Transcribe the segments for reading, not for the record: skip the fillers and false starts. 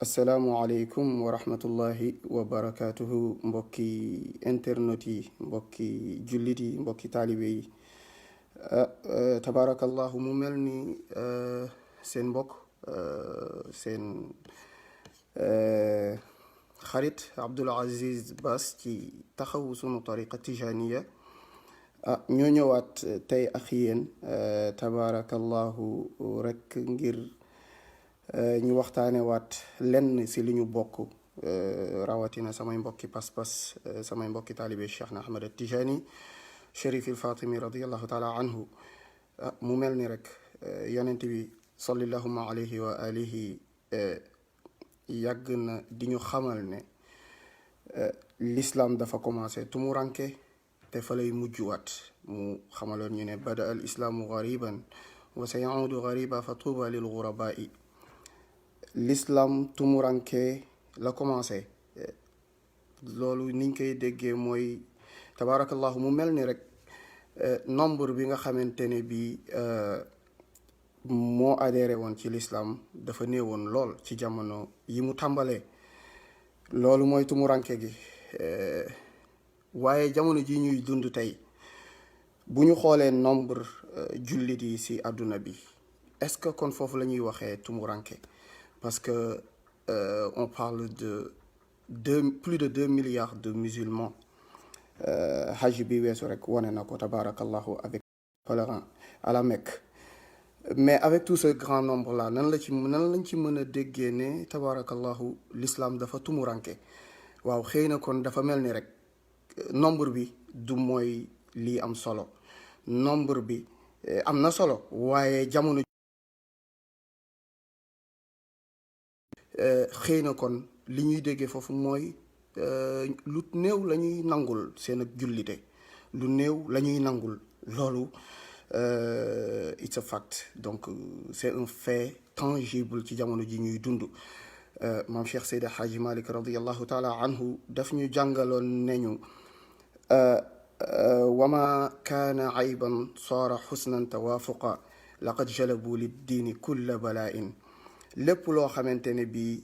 asalaamualeykum wa rahmatullahi wa barakaatuhu mbokki internet yi mbokki jullit yi mbokki taalibe yi tabaarakallahu mu mel ni seen mbokk seen xarit Abdul Aziz Bass ci taxawu sunu tariqa tijaniya ñoo ñëwaat tey ak yéen tabaarakallahu rek ngir ñu waxtaane waat lenn si li ñu bokk rawatina samay mbokki pas-pas samay mbokki taalibe Cheikh na Ahmad Tijani Cherif il Fatimi radiallahu taala anhu mu mel ni rek yonent bi sallallahu alayhi wa alihi yàgg na di ñu xamal ne l'islam dafa commencé tumuranke te fa lay mujjuwaat mu xamaloon ñu ne bada al islaamu gariban wa sa yaudu gariba fa tuuba lil gurabai l'islam tumuranke la commencé loolu niñ koy déggee mooy tabaarakallahu mu mel ni rek nombre bi nga xamante ne bi moo adhéré woon ci l'islam dafa néewoon lool ci jamono yi mu tàmbalee loolu mooy tumuranke gi waaye jamono ji ñuy dund tey bu ñu xoolee nombre jullit yi ci àdduna bi est-ce que kon foofu la ñuy waxee tumuranke parce que on parle de plus de 2 milliards de musulmans hajj bi weesu rek wane na ko tabarakallahu avec pèlerins à la Mecque mais avec tout ce grand nombre là nan lañ ci mën a déggee ne tabarakallahu l'islam dafa tumuranke waaw xëy na kon dafa mel ni rek nombre bi du mooy lii am solo nombre bi am na solo waaye jamono xëy na kon li ñuy déggee foofu mooy lu néew la ñuy nangul seen ak jullite lu néew la ñuy nangul loolu it's a fact donc c'est un fait tangible ci jamono ji ñuy dund maam Cheikh Seydi Hadji Malick radiallahu taala anhu daf ñu jàngaloon neñu wama kaana ayban saara xusnan tawaafuqa laqad jalabu liddiini kulla bala'in lépp loo xamante ne bi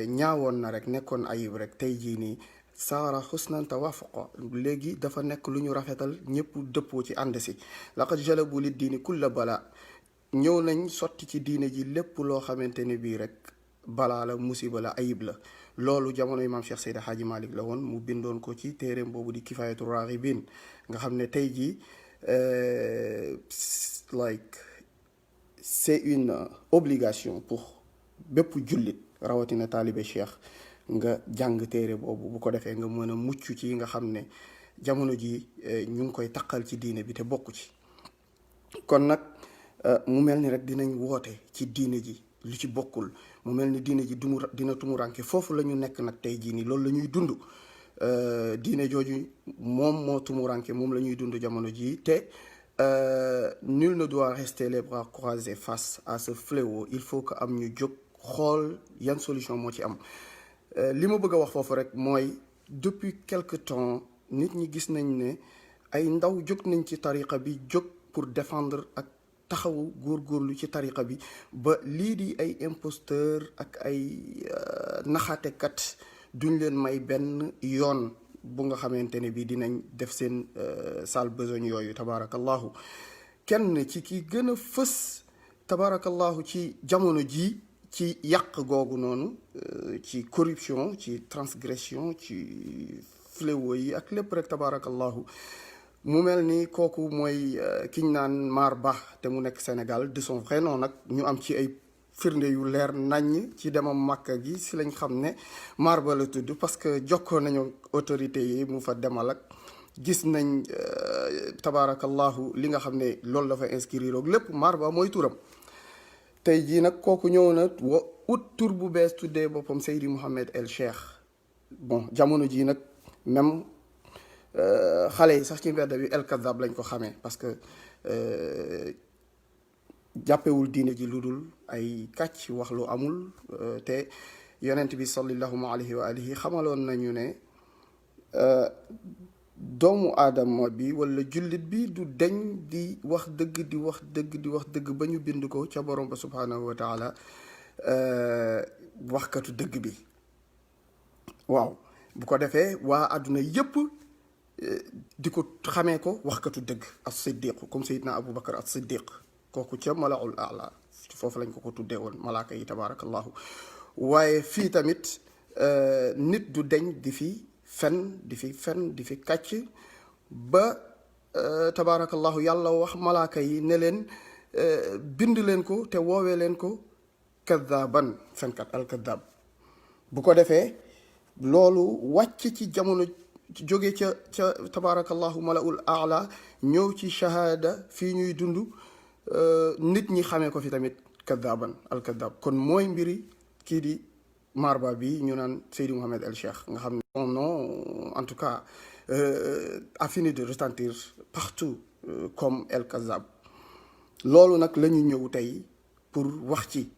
ñaawoon na rek nekkoon ayib rek tey jii nii saara xusnan tawaafuqa léegi dafa nekk lu ñu rafetal ñëpp dëppoo ci ànd si laqad jalabu li diini kulla bala ñëw nañ sotti ci diine ji lépp loo xamante ne bii rek balaa la musiba la ayib la loolu jamono imaam Cheikh Seydi Hadji Malick la woon mu bindoon ko ci téeréem boobu di kifayatu raghibin nga xam ne tey jii like c'est une obligation pour bépp jullit rawatina taalibe cheikh nga jàng téere boobu bu ko defee nga mën a mucc ci nga xam ne jamono ji ñu ngi koy taqal ci diine bi te bokk ci kon nag mu mel ni rek dinañ woote ci diine ji lu ci bokkul mu mel ni diine ji dina tumuranke foofu la ñu nekk nag tey jii nii loolu la ñuy dund diine jooju moom moo tumuranke moom la ñuy dund jamono ji te nul ne doit rester les bras croisés face à ce fléau il faut que am ñu jóg xool yan solution moo ci am li ma bëgg a wax foofu rek mooy depuis quelque temps nit ñi gis nañ ne ay ndaw jóg nañ ci tariqa bi jóg pour défendre ak taxawu góorgóorlu ci tariqa bi ba lii di ay imposteur ak ay naxaatekat duñ leen may benn yoon bu nga xamante ne bi dinañ def seen sale besogne yooyu tabaarakallahu kenn ci ki gën a fës tabaarakallahu ci jamono ji ci yàq googu noonu ci corruption ci transgression ci fléau yi ak lépp rek tabaarakallahu mu mel ni kooku mooy kiñ naan Mar Ba te mu nekk Sénégal de son vrai nom nag ñu am ci ay firnde yu leer naññ ci demam Makka gi si lañ xam ne Mar Ba la tudd parce que jokkoo nañu autorités yi mu fa demal ak gis nañ tabaarakallahu li nga xam ne loolu la fa inscrire ak lépp Mar Ba mooy turam tey jii nag kooku ñëw na ut tur bu bees tuddee boppam Seydi Mouhamed El Cheikh bon jamono jii nag même xale yi sax ci mbedd bi El Kadab lañ ko xamee parce que jàppewul diine ji lu dul ay kàcc wax lu amul te yonent bi sallallahu alayhi wa alihi xamaloon nañu ne doomu aadama bi wala jullit bi du deñ di wax dëgg di wax dëgg di wax dëgg ba ñu bind ko ca borom ba subhaanahu wa taala waxkatu dëgg bi waaw bu ko defee waa àdduna yépp di ko xamee ko waxkatu dëgg as-siddiq comme Seydina Abu Bakar as-siddiq kooku ca malaul ala foofu lañ ko tuddee woon malaaka yi tabaarakallahu waaye fii tamit nit du deñ di fi fen di fi kàcc ba tabaarakallahu yàlla wax malaaka yi ne leen bind leen ko te woowee leen ko kaddaban fenkat al-kaddaab bu ko defee loolu wàcc ci jamono jóge ca tabaarakallahu malaul aala ñëw ci shahaada fii ñuy dund nit ñi xamee ko fi tamit kaddaban al-kaddaab kon mooy mbiri kii di marba bi ñu naan Seydi Mouhamed El Cheikh nga xam ne son nom en tout cas a fini de retentir partout comme El Kazzab loolu nag la ñu ñëw tey pour wax ci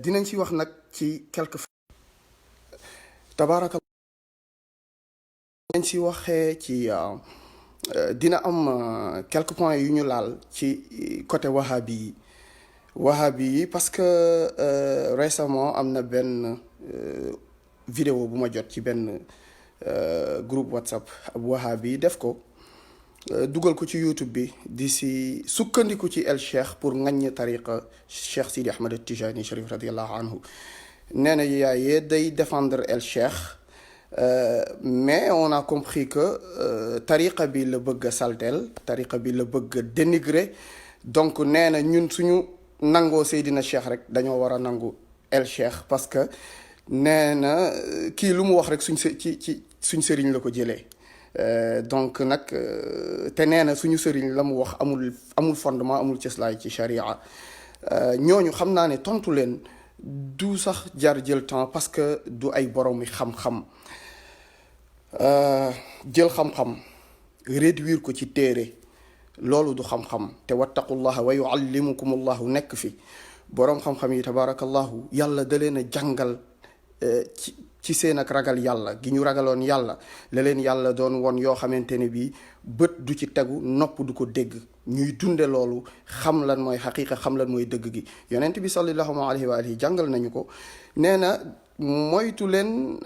dinañ ci wax nag ci quelques tabaaraka dinañ ci waxee ci dina am quelques points yu ñu laal ci côté wahabi yi parce que récemment am na benn vidéo bu ma jot ci benn groupe WhatsApp ab wahabi def ko dugal ko ci YouTube bi di si sukkandiku ci El Cheikh pour ŋaññi tariqa Cheikh Sidi Ahmed Tijani Cherif radiallahu anhu nee na yaayee day défendre El Cheikh mais on a compris que tariqa bi la bëgg a salteel tariqa bi la bëgg a dénigrer donc nee na ñun suñu nangoo Seydina Cheikh rek dañoo war a nangu El Cheikh parce que nee na kii lu mu wax rek suñ sëriñ la ko jëlee donc nag te nee na suñu sëriñ la mu wax amul fondement amul cëslaay ci sharia ñooñu xam naa ne tontu leen du sax jar jël temps parce que du ay boroomi xam-xam jël xam-xam réduire ko ci téere loolu du xam-xam te wattaqullaha wa yuallimukumullahu nekk fi boroom xam-xam yi tabaarakallahu yàlla da leen a jàngal ci seen ak ragal yàlla gi ñu ragaloon yàlla la leen yàlla doon won yoo xamante ne bii bët du ci tegu nopp du ko dégg ñuy dunde loolu xam lan mooy xaqiiqa xam lan mooy dëgg gi yonent bi sallallahu alayhi wa alihi jàngal nañu ko nee na moytu leen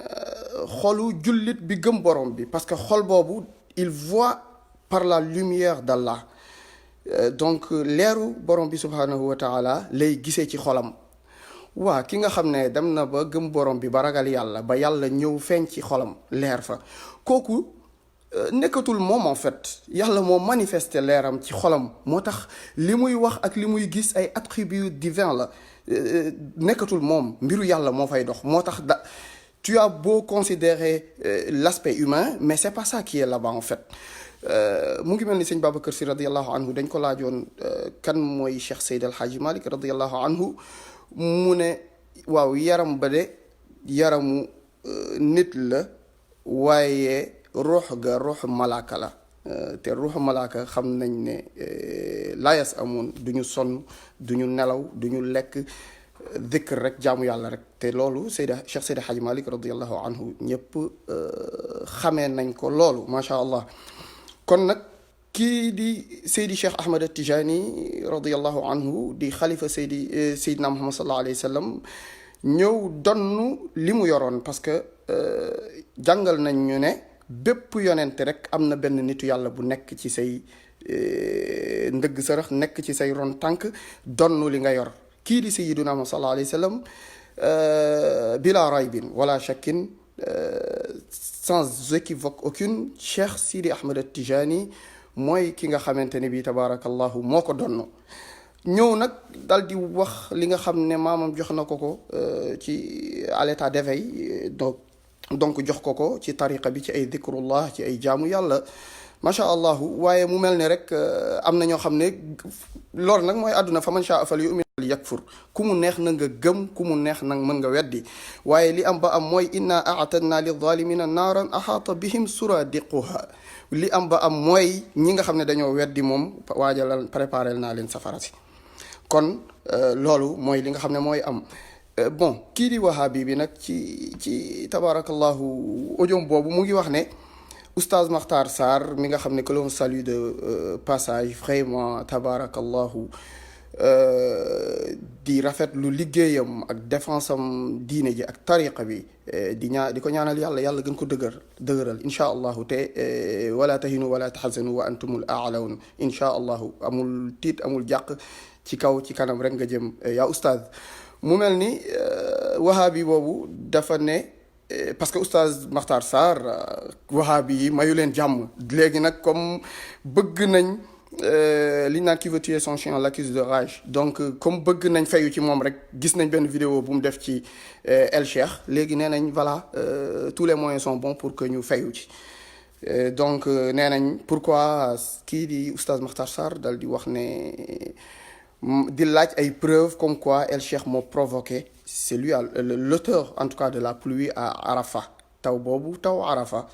xolu jullit bi gëm borom bi parce que xol boobu il voit par la lumière d'Allah donc leeru borom bi subhanahu wa taala lay gisee ci xolam waa ki nga xam ne dem na ba gëm borom bi ba ragal yàlla ba yàlla ñëw feeñ ci xolam leer fa kooku nekkatul moom en fait yàlla moo manifesté leeram ci xolam moo tax li muy wax ak li muy gis ay attributs divins la nekkatul moom mbiru yàlla moo fay dox moo tax tu as beau considérer l'aspect humain mais c'est pas ça qui est là-bas en fait mu ngi mel ni sëñ Babacar Si radiallahu anhu dañ ko laajoon kan mooy Cheikh Seydi El Hadji Malick radiallahu anhu mu ne waaw yaram ba de yaramu nit la waaye ruux ga ruux malaaka la te ruux malaaka xam nañ ne layas amoon duñu sonn duñu nelaw duñu lekk dhikr rek jaamu yàlla rek te loolu Cheikh Seydi Hadji Malick radiallahu anhu ñëpp xamee nañ ko loolu macha allah kon nag kii di Seydi Cheikh Ahmed Tijani radiallahu anhu di xalifa Seydina Muhammad sallallahu alayhi wa sallam ñëw donn li mu yoroon parce que jàngal nañ ñu ne bépp yonent rek am na benn nitu yàlla bu nekk ci say ndëgg sërëx nekk ci say ron tànk donn li nga yor kii di Seydina Muhammad sallallahu alayhi wa sallam bila raybin wala shakkin sans équivoque aucune Cheikh Sidi Ahmed Tijani mooy ki nga xamante ne bii tabaarakallahu moo ko donn ñëw nag dal di wax li nga xam ne maamam jox na ko ci à l'état d'éveil donc jox ko ci tariqa bi ci ay dhikrullah ci ay jaamu yàlla macha allah waaye mu mel ne rek am na ñoo xam ne loolu nag mooy àdduna fa man shaa fal yu'min wal yakfur ku mu neex na nga gëm ku mu neex nag mën nga weddi waaye li am ba am mooy inna a'tadna lidh-dhalimina naaran ahaata bihim suradiquha li am ba am mooy ñi nga xam ne dañoo weddi moom waajalal préparé naa leen safara si kon loolu mooy li nga xam ne mooy am bon kii di wahabi bi nag ci tabarakallahu audio boobu mu ngi wax ne oustaz Makhtar Sarr mi nga xam ne que l'on salue de passage vraiment tabarakallahu di rafetlu liggéeyam ak défense am diine ji ak tariqa bi di ko ñaanal yàlla gën ko dëgëral incha allahu te wala tahinu wala taxasanu wa antumul aalawn incha allahu amul tiit amul jàq ci kaw ci kanam rek nga jëm yaa oustaz mu mel ni wahabi boobu dafa ne parce que oustaz Makhtar Sarr wahabi yi mayu leen jàmm léegi nag comme bëgg nañ li ñu naan qui veut tuer son chien l'accuse de rage donc comme bëgg nañ fayu ci moom rek gis nañ benn vidéo bu mu def ci El Cheikh léegi nee nañ voilà tous les moyens sont bons pour que ñu fayu ci donc nee nañ pourquoi kii di oustaz Makhtar Sarr dal di wax ne di laaj ay preuves comme quoi El Cheikh moo provoqué c'est lui l'auteur en tout cas de la pluie à Arafat taw boobu taw Arafat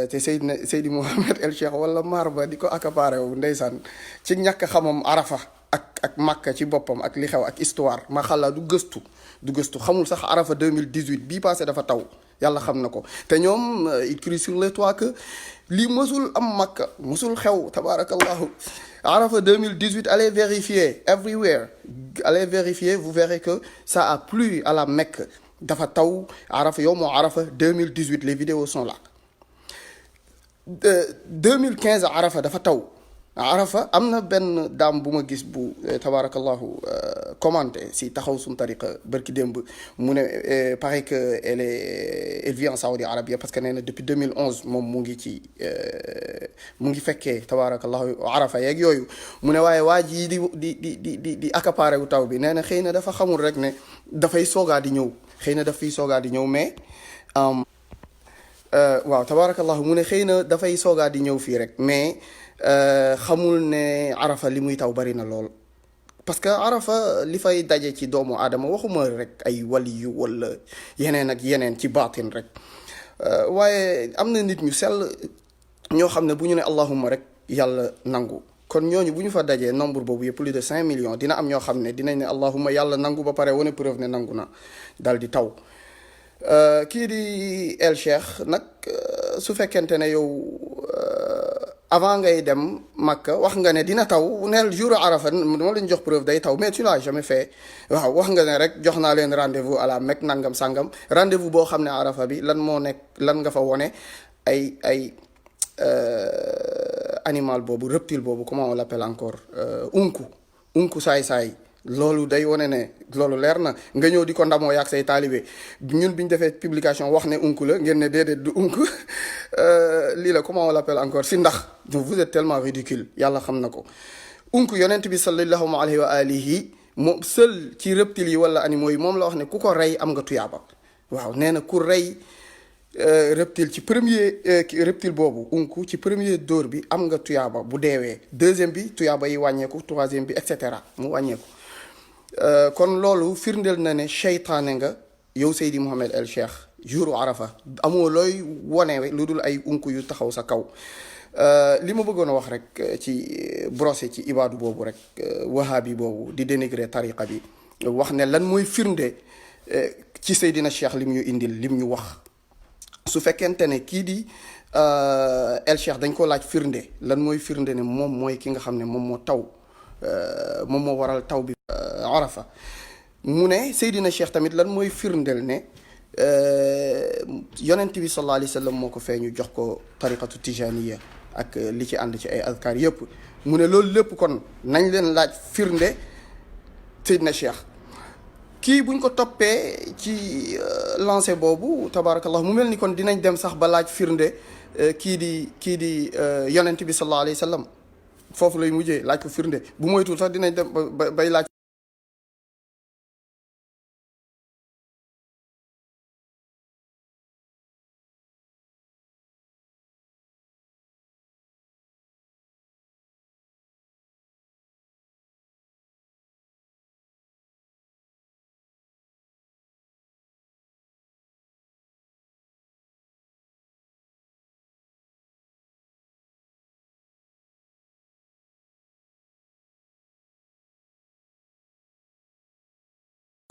te Seydi Mouhamed El Cheikh wala Marba di ko accaparé wu ndeysaan ci ñàkk xamam Arafa ak Makka ci boppam ak li xew ak histoire ma xala du gëstu xamul sax Arafa 2018 bii passé dafa taw yàlla xam na ko te ñoom il crie sur les toits que lii mësul am Makka mësul xew tabarakallahu Arafa 2018 allez vérifier everywhere allez vérifier vous verrez que ça a plu à la Mecque dafa taw Arafa yow moo Arafa 2018 les vidéos sont là 2015 Arafa dafa taw Arafa am na benn daam bu ma gis bu tabarakallahu commenté si taxaw suñu tariqa bërki démb mu ne paraît que elle vit en Saoudi Arabia parce que nee na depuis 2011 moom mu ngi fekkee tabarakallahu Arafa yeeg yooyu mu ne waaye waa ji di accaparé wu taw bi nee na xëy na dafa xamul rek ne dafay soogaa di ñëw mais waaw tabarakallahu mu ne xëy na dafay soogaa di ñëw fii rek mais xamul ne Arafa li muy taw bari na lool parce que Arafa li fay daje ci doomu aadama waxuma rek ay waliyu wala yeneen ak yeneen ci baatin rek waaye am na nit ñu sell ñoo xam ne bu ñu ne allahumma rek yàlla nangu kon ñooñu bu ñu fa dajee nombre boobu yëpp plus de 5 millions dina am ñoo xam ne dinañ ne allahumma yàlla nangu ba pare wane preuve ne nangu na dal di taw kii di El Cheikh nag su fekkente ne yow avant ngay dem Makka wax nga ne dina taw neel jour Arafa moo leen jox preuve day taw mais tu l'as jamais fait waaw wax nga ne rek jox naa leen rendez-vous à la Mecque nangam sangam rendez-vous boo xam ne Arafa bi lan moo nekk lan nga fa wone ay animal boobu reptile boobu comment on l'appelle encore unku saay loolu day wone ne loolu leer na nga ñëw di ko ndamoo yaag say taalibe ñun bi ñu defee publication wax ne unku la ngeen ne déedéet du unku lii la comment on l'appelle encore si ndax vous êtes tellement ridicule yàlla xam na ko unku yonent bi sallallahu alayhi wa alihi moom seul ci reptiles yi wala animaux yi moom la wax ne ku ko rey am nga tuyaaba waaw nee na ku rey reptile ci premier reptile boobu unku ci premier dóor bi am nga tuyaaba bu deewee deuxième bi tuyaaba yi wàññeeku troisième bi et cetera mu wàññeeku kon loolu firndeel na ne seytaane nga yow Seydi Mouhamed El Cheikh jouru Arafa amoo looy wone lu dul ay unku yu taxaw sa kaw li ma bëggoon a wax rek ci brosser ci ibaadu boobu rek wahabi boobu di dénigrer tariqa bi wax ne lan mooy firnde ci Seydina Cheikh lim ñu indil lim ñu wax su fekkente ne kii di El Cheikh dañ ko laaj firnde lan mooy firnde ne moom mooy ki nga xam ne moom moo taw moom moo waral taw bi Arafa mu ne Seydina Cheikh tamit lan mooy firndeel ne yonent bi sallallahu alayhi wa sallam moo ko feeñu jox ko tariqatu tijaniya ak li ci ànd ci ay azkar yëpp mu ne loolu lépp kon nañ leen laaj firnde Seydina Cheikh kii buñ ko toppee ci lancé boobu tabarakallah mu mel ni kon dinañ dem sax ba laaj firnde kii di yonent bi sallallahu alayhi wa sallam foofu lay mujjee laaj ko firnde bu moytul sax dinañ dem bay laaj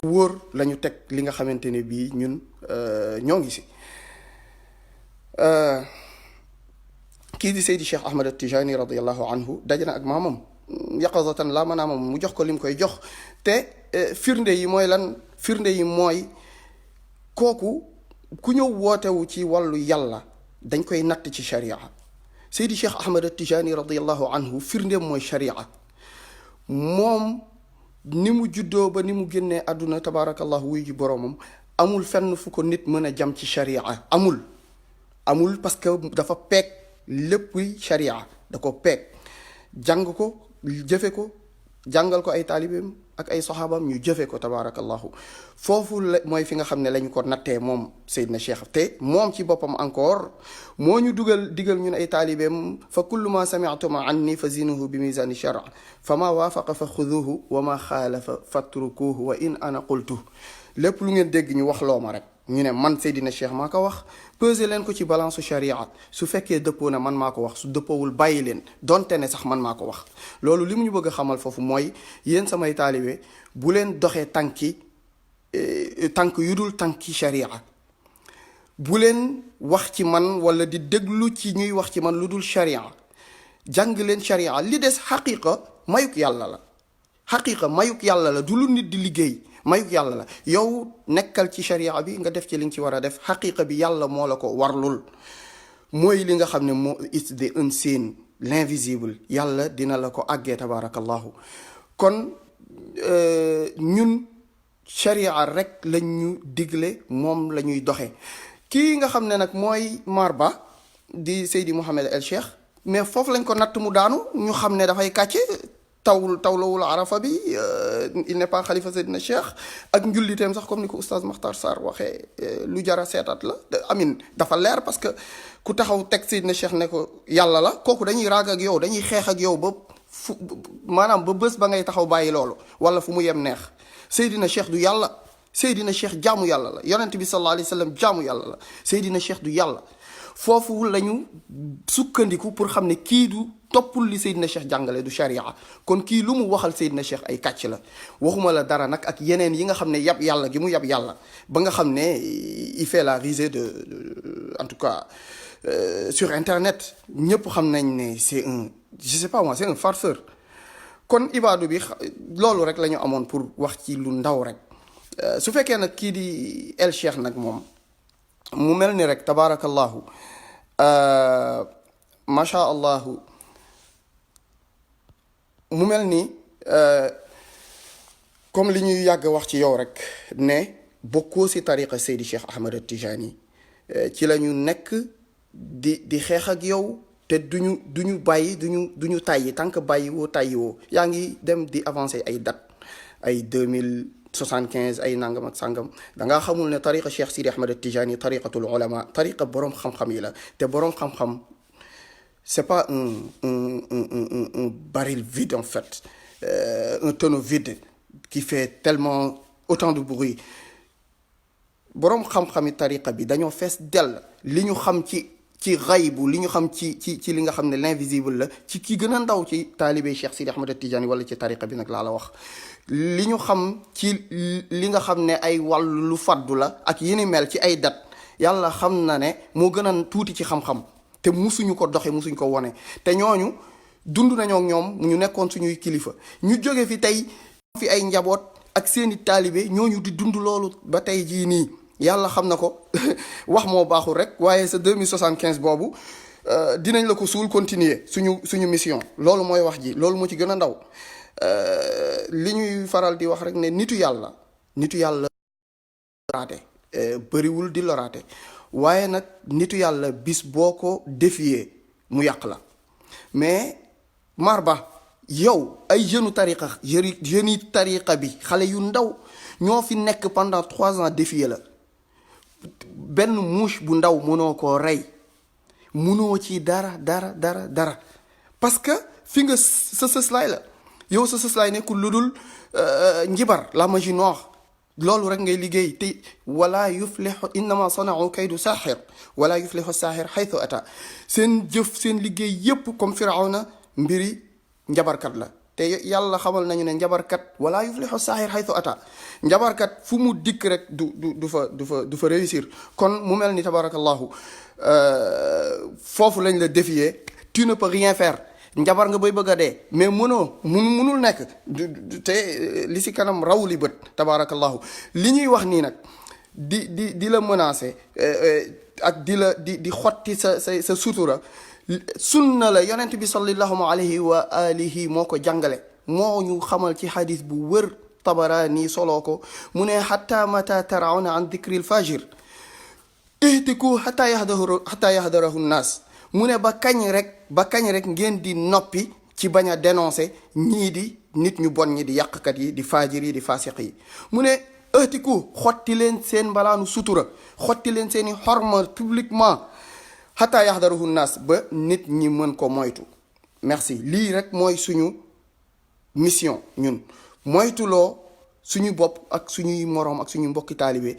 wóor lañu teg li nga xamante ne bii ñun ñoo ngi si kii di Seydi Cheikh Ahmad Tijani radiyallahu anhu daje na ak maamam yaqazatan la manaama mu jox ko lim koy jox te firnde yi mooy lan firnde yi mooy kooku ku ñëw wootewu ci wàllu yàlla dañ koy natt ci sharia Seydi Cheikh Ahmad At-Tijani radiallahu anhu firndeem mooy sharia moom ni mu juddoo ba ni mu génnee àdduna tabaarakallahu wuy ji boroomam amul fenn fu ko nit mën a jam ci sharia amul parce que dafa peeg léppuy sharia da ko peeg jàng ko jëfe ko jàngal ko ay taalibeem ak ay saxaabaam ñu jëfe ko tabaarakallahu foofu la mooy fi nga xam ne lañu ko nattee moom Seydina Cheikh te moom ci boppam encore moo ñu digal ñun ay taalibeem fa kullu ma sami'tum anni fa zinuhu bi mizani shar' fa ma waafaqa fa xuduhu wa ma xaalafa fatrukuhu wa in ana qultu lépp lu ngeen dégg ñu wax loo ma rek ñu ne man Seydina Cheikh maa ko wax peser leen ko ci balance sharia su fekkee dëppoo na man maa ko wax su dëppoowul bàyyi leen donte ne sax man maa ko wax loolu li mu ñu bëgg a xamal foofu mooy yéen samay taalibe bu leen doxee tànk yu dul tànki sharia bu leen wax ci man wala di déglu ci ñuy wax ci man lu dul sharia jàng leen sharia li des xaqiqa mayuk yàlla la du lu nit di liggéey mayuk yàlla la yow nekkal ci sharia bi nga def ci li nga ci war a def xaqiqa bi yàlla moo la ko warlul mooy li nga xam ne moo it's the unseen l'invisible yàlla dina la ko àggee tabaarakallahu kon ñun sharia rek lañ ñu digle moom la ñuy doxe kii nga xam ne nag mooy Marba di Seydi Mouhamed El Cheikh mais foofu lañ ko natt mu daanu ñu xam ne dafay kàcce tawlawul arafa bi il n'est pas xalifa Seydina Cheikh ak njulliteem sax comme ni ko oustaz Makhtar Sarr waxee lu jara seetaat la amin dafa leer parce que ku taxaw teg Seydina Cheikh ne ko yàlla la kooku dañuy raag ak yow dañuy xeex ak yow ba fu maanaam ba bés ba ngay taxaw bàyyi loolu wala fu mu yem neex Seydina Cheikh du yàlla Seydina Cheikh jaamu yàlla la yonent bi sallallahu alayhi wa sallam jaamu yàlla la Seydina Cheikh du yàlla foofu lañu sukkandiku pour xam ne kii du toppul li Seydina Cheikh jàngale du sharia kon kii lu mu waxal Seydina Cheikh ay kàcc la waxuma la dara nag ak yeneen yi nga xam ne yab yàlla gi mu yab yàlla ba nga xam ne il fait la risée en tout cas sur internet ñëpp xam nañ ne c'est un je sais pas moi c'est un farceur kon ibaadu bi loolu rek la ñu amoon pour wax ci lu ndaw rek su fekkee nag kii di El Cheikh nag moom mu mel ni rek tabaarakallahu macha allahu mu mel ni comme li ñuy yàgg wax ci yow rek ne bokkoo si tariqa Seydi Cheikh Ahmad At-Tijani ci la ñu nekk di xeex ak yow te duñu bàyyi duñu tàyyi tant que bàyyi woo tàyyi woo yaa ngi dem di avancer ay date ay 2075 ay nangam ak sàngam dangaa xamul ne tariqa Cheikh Sidi Ahmad At-Tijani tariqatul ulama tariqa boroom xam-xam yi la te boroom xam-xam c'est pas un baril vide en fait un tonneau vide qui fait tellement autant de bruit boroom xam-xami tariqa bi dañoo fees dell li ñu xam ci xaybu li ñu xam ci li nga xam ne l'invisible la ci ki gën a ndaw ci taalibe Cheikh Sidi Ahmad At-Tijani wala ci tariqa bi nag laa la wax li ñu xam ci li nga xam ne ay wàllu lu faddu la ak yi ni mel ci ay dat yàlla xam na ne moo gën a tuuti ci xam-xam te musuñu ko doxe musuñu ko wone te ñooñu dund nañoo ak ñoom ñu nekkoon suñuy kilifa ñu jóge fi tey fi ay njaboot ak seeni taalibe ñooñu di dund loolu ba tey jii nii yàlla xam na ko wax moo baaxul rek waaye sa 2075 boobu dinañ la ko suul continuer suñu mission loolu mooy wax ji loolu moo ci gën a ndaw li ñuy faral di wax rek ne nitu yàlla loraate bëriwul di loraate waaye nag nitu yàlla bis boo ko défier mu yàq la mais Marba yow ay jeune tariqa bi xale yu ndaw ñoo fi nekk pendant 3 ans défier la benn mouche bu ndaw mënoo koo rey mënoo ci dara parce que fi nga sa sëslaay la yow sa sëslaay nekkul lu dul njibar la magie noire loolu rek ngay liggéey te wala yuflixu innama sanau kaydu saaxir wala yuflixu saaxir xaytu ata seen jëf seen liggéey yépp comme firawna mbiri njabarkat la te yàlla xamal nañu ne njabarkat wala yuflixu saaxir xaytu ata njabarkat fu mu dikk rek du fa réussir kon mu mel ni tabarakallahu foofu lañ la défier tu ne peux rien faire njabar nga bay bëgg a dee mais munul nekk te li si kanam raw li bët tabaarakallahu li ñuy wax nii nag di la menacer ak di xotti sa sutura sunna la yonent bi sallallahu alayhi wa alihi moo ko jàngale moo ñu xamal ci xadis bu wër Tabarani soloo ko mu ne xata mata tarauna an dicri l fajir ihtiku xata yahdarahu nnaas mu ne ba kañ rek ngeen di noppi ci bañ a dénoncer ñii di nit ñu bon ñi di yàqkat yi di fajir yi di fasiq yi mu ne ihtiku xotti leen seen mbalaanu sutura xotti leen seeni xorma publiquement xataa yaxdarahu naas ba nit ñi mën ko moytu merci lii rek mooy suñu mission ñun moytuloo suñu bopp ak suñuy moroom ak suñu mbokki taalibe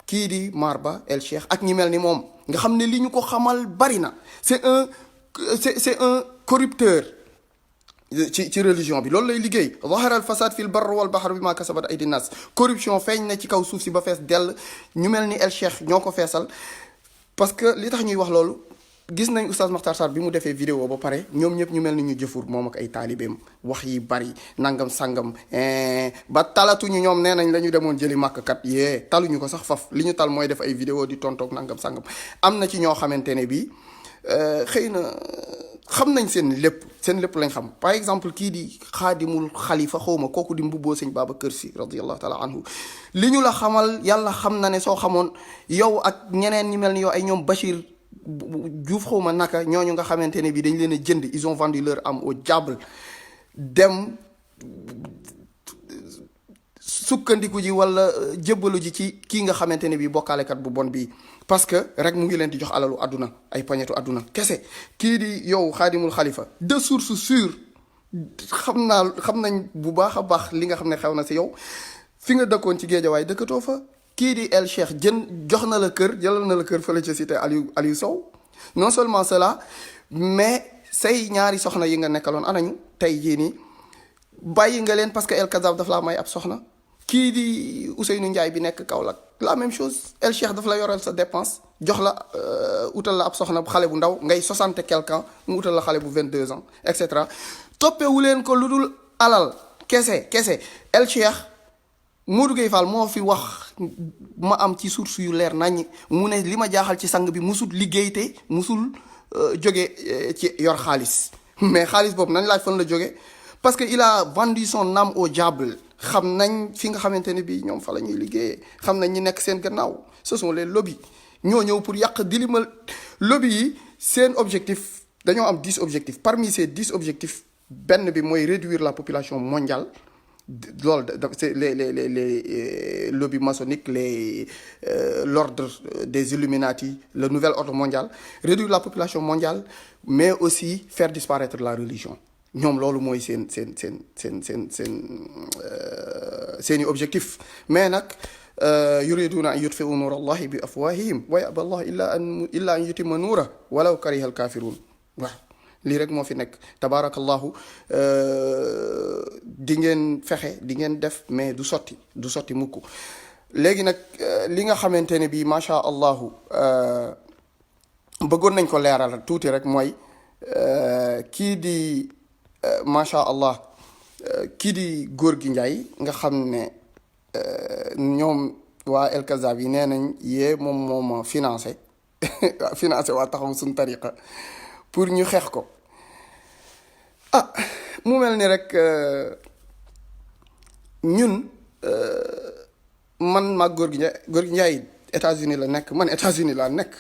kii di Marba El Cheikh ak ñi mel ni moom nga xam ne li ñu ko xamal bari na c'est un corrupteur ci religion bi loolu lay liggéey zahara al fasad fi l barr wal bahr bi ma kasabat aydi nas corruption feeñ na ci kaw suuf si ba fees dell ñu mel ni El Cheikh ñoo ko feesal parce que li tax ñuy wax loolu gis nañ oustaz Makhtar Sarr bi mu defee vidéo ba pare ñoom ñëpp ñu mel ni ñu jëfur moom ak ay taalibeem wax yi bari nangam sangam ba talatuñu ñoom nee nañ la ñu demoon jëli màkkkat yee taluñu ko sax faf li ñu tal mooy def ay vidéo di tontoog nangam sangam am na ci ñoo xamante ne bii xëy na xam nañ seen lépp lañ xam par exemple kii di xaadimul xalifa xawma kooku di mbubboo sëñ Babacar Si radiyallahu taala anhu li ñu la xamal yàlla xam na ne soo xamoon yow ak ñeneen ñi mel ni yow ay ñoom Bachir Diouf xawma naka ñooñu nga xamante ne bi dañ leen a jënd ils ont vendu leur âme au diable dem sukkandiku ji wala jébbalu ji ci kii nga xamante ne bi bokkaalekat bu bon bii parce que rek mu ngi leen di jox alalu àdduna ay pañetu àdduna kese kii di yow xaadimul xalifa de source sûre xam nañ bu baax a baax li nga xam ne xew na si yow fi nga dëkkoon ci géejawaay dëkkatoo fa kii di El Cheikh jox na la kër jëlal na la kër fële ca cité Aliou Sow non seulement cela mais say ñaari soxna yi nga nekkaloon anañu tey jii nii bàyyi nga leen parce que El Kazab daf laa may ab soxna kii di Ousseynou Ndiaye bi nekk Kaolack la même chose El Cheikh daf la yoral sa dépense jox la utal la ab soxna xale bu ndaw ngay 60 quelque ans mu utal la xale bu 22 ans et cetera toppewu leen ko lu dul alal kese El Cheikh Modou Gueye Fall moo fi wax ma am ci source yu leer nañ mu ne li ma jaaxal ci sang bi musul liggéey te musul jóge ci yor xaalis mais xaalis boobu nañ laaj fan la jóge parce que il a vendu son âme au diable xam nañ fi nga xamante ne bii ñoom fa la ñuy liggéeyee xam nañ ñi nekk seen gannaaw ce sont les lobbies ñoo ñëw pour yàq dilimal lobby yi seen objectif dañoo am 10 objectifs parmi ces 10 objectifs benn bi mooy réduire la population mondiale loolu c'est les lobbies maçonniques l'ordre des Illuminati le nouvel ordre mondial réduire la population mondiale mais aussi faire disparaître la religion ñoom loolu mooy seeni objectif mais nag yuriduna an yutfiu nuur allahi bi afwahihim wa yaba allah illa an yutima nuura walaw kariha al kafirun waaw lii rek moo fi nekk tabaarakallahu di ngeen fexe di ngeen def mais du sotti mukk léegi nag li nga xamante ne bii macha allahu bëggoon nañ ko leeral tuuti rek mooy kii di macha allah kii di góor gi Njaay nga xam ne ñoom waa El Kazab yi nee nañ yee moom financé waa taxaw suñu tariqa pour ñu xeex ko mu mel ni rek ñun man maag góor gi Njaay États-Unis la nekk man États-Unis laa nekk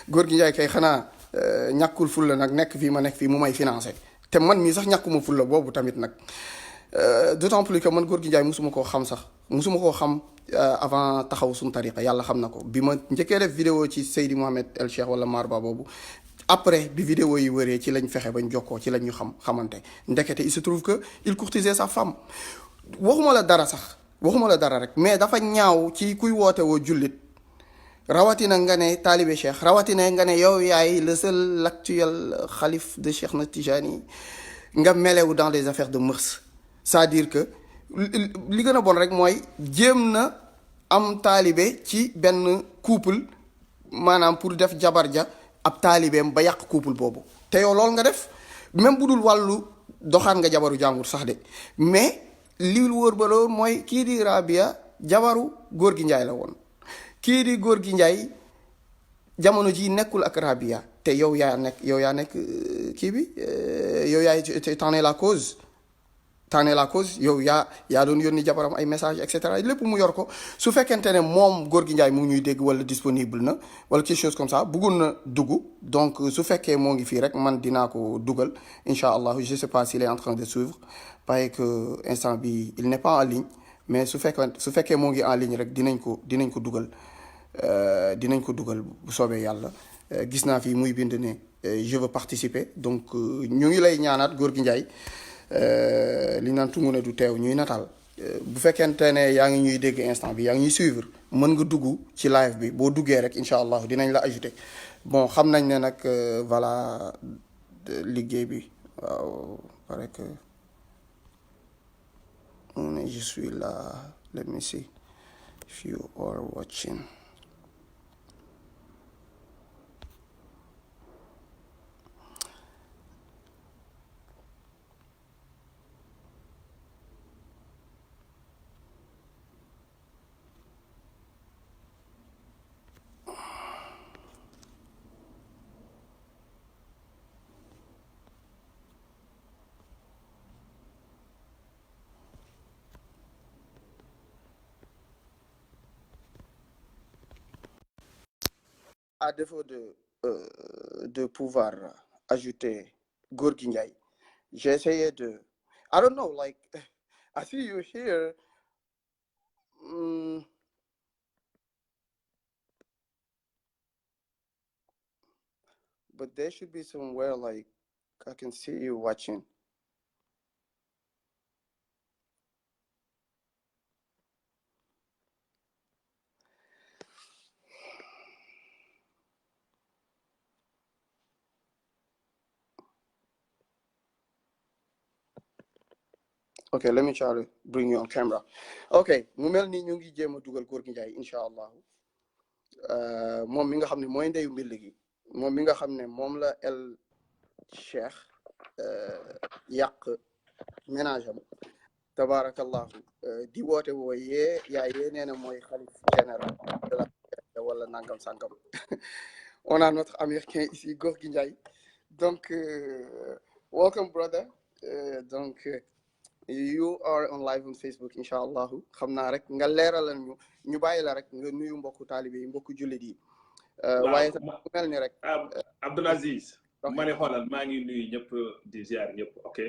góor gi Njaay kay xanaa ñàkkul fulla nag nekk fii ma nekk fii mu may financé te man mii sax ñàkkuma fulla boobu tamit nag d'autant plus que man góor gi Njaay musuma koo xam avant taxaw suñu tariqa yàlla xam na ko bi ma njëkkee def vidéo ci Seydi Mohamed El Cheikh wala Marba boobu après bi vidéo yi wëree ci lañ fexe bañ jokkoo ci lañ ñu xamante ndekete il se trouve que il courtisait sa femme waxuma la dara rek mais dafa ñaaw ci kuy woote woo jullit rawatina nga ne taalibe Cheikh rawatina nga ne yow yaay le seul actuel xalif de Cheikh na Tijani nga melewu dans les affaires de mœurs c'est-à-dire que li gën a bon rek mooy jéem na am taalibe ci benn couple maanaam pour def jabar ja ab taalibeem ba yàq couple boobu te yow loolu nga def même bu dul wàllu doxaan nga jabaru jàmbur sax de mais li wóor ba loolu mooy kii di Rabia jabaru góor gi njaay la woon kii di góor gi njaay jamono ji nekkul ak Rabia te yow yaa nekk kii bi yow yaay t'en es la cause yow yaa doon yónni jabaram ay message et cetera lépp mu yor ko su fekkente ne moom góor gi njaay mu ngi ñuy dégg wala disponible na wala quelque chose comme ça bëggul na dugg donc su fekkee moo ngi fii rek man dinaa ko dugal incha allah je sais pas s'il est en train de suivre parce que instant bi il n'est pas en ligne mais su fekkee moo ngi en ligne rek dinañ ko dugal bu soobee yàlla gis naa fi muy bind ne je veux participer donc ñu ngi lay ñaanaat góor gi njaay li naan tungu ne du teew ñuy nataal bu fekkente ne yaa ngi ñuy dégg instant bi yaa ngi ñuy suivre mën nga dugg ci live bi boo duggee rek incha allah dinañ la ajouter bon xam nañ ne nag voilà liggéey bi waaw pare que je suis là let me see if you are watching. À défaut de pouvoir ajouter Gorgui Ndiaye, j'ai essayé de, I don't know, like, I see you here. But there should be somewhere like I can see you watching. Okay, let me try to bring you on camera. Okay, mu mel ni ñu ngi jéem a dugal Gorgui Ndiaye incha allah moom mi nga xam ne mooy ndeyu mbir gi moom mi nga xam ne moom la El Cheikh yàq ménage am tabarakallahu di woote woo yaay nee na mooy xalif général de la wala nangam sangam on a notre américain ici Gorgui Ndiaye donc welcome brother donc you are on live on Facebook incha allahu xam naa rek nga leeralal ñu bàyyi la rek nga nuyu mbokku taalibe yi mbokku jullit yi waaye sax mel ni rek Abdoul Aziz ma ne xoolal maa ngi nuyu ñëpp di ziar ñëpp ok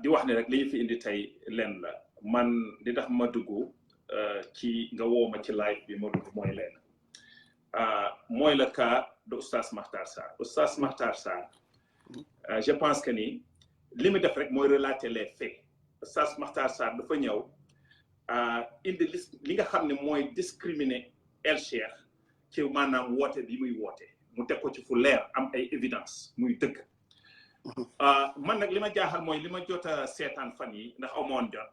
di wax ne rek li ñu fi indi tey leen la man di tax ma dugg ci nga woo ma ci live bi ma dugg mooy leen mooy le cas de Oustaz Makhtar Sarr Oustaz Makhtar Sarr je pense que ni li mu def rek mooy relater les faits Oustaz Makhtar Sarr dafa ñëw indi li nga xam ne mooy discriminer El Cheikh ci maanaam woote bi muy woote mu teg ko ci fu leer am ay évidence muy dëgg man nag li ma jaaxal mooy li ma jot a seetaan fan yi ndax amoon jot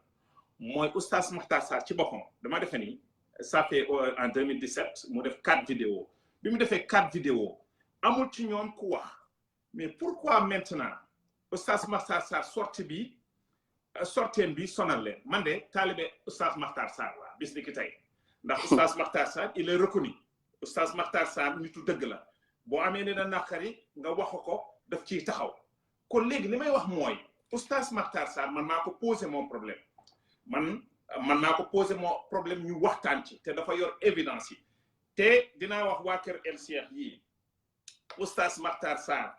mooy Oustaz Makhtar Sarr ci boppam dama defe ni ça fait en 2017 mu def 4 vidéos bi mu defee 4 vidéos amul ci ñoom ku wax mais pourquoi maintenant Oustaz Makhtar Sarr sorteem bi sonal leen man de taalibe Oustaz Makhtar Sarr la bis ni ki tey ndax Oustaz Makhtar Sarr il est reconnu Oustaz Makhtar Sarr nitu dëgg la boo amee ne na naqari nga wax ko daf ciy taxaw kon léegi li may wax mooy Oustaz Makhtar Sarr man maa ko posé mon problème man naa ko posé mon problème ñu waxtaan ci te dafa yor évidence yi te dinaa wax waa kër El Cheikh yii Oustaz Makhtar Sarr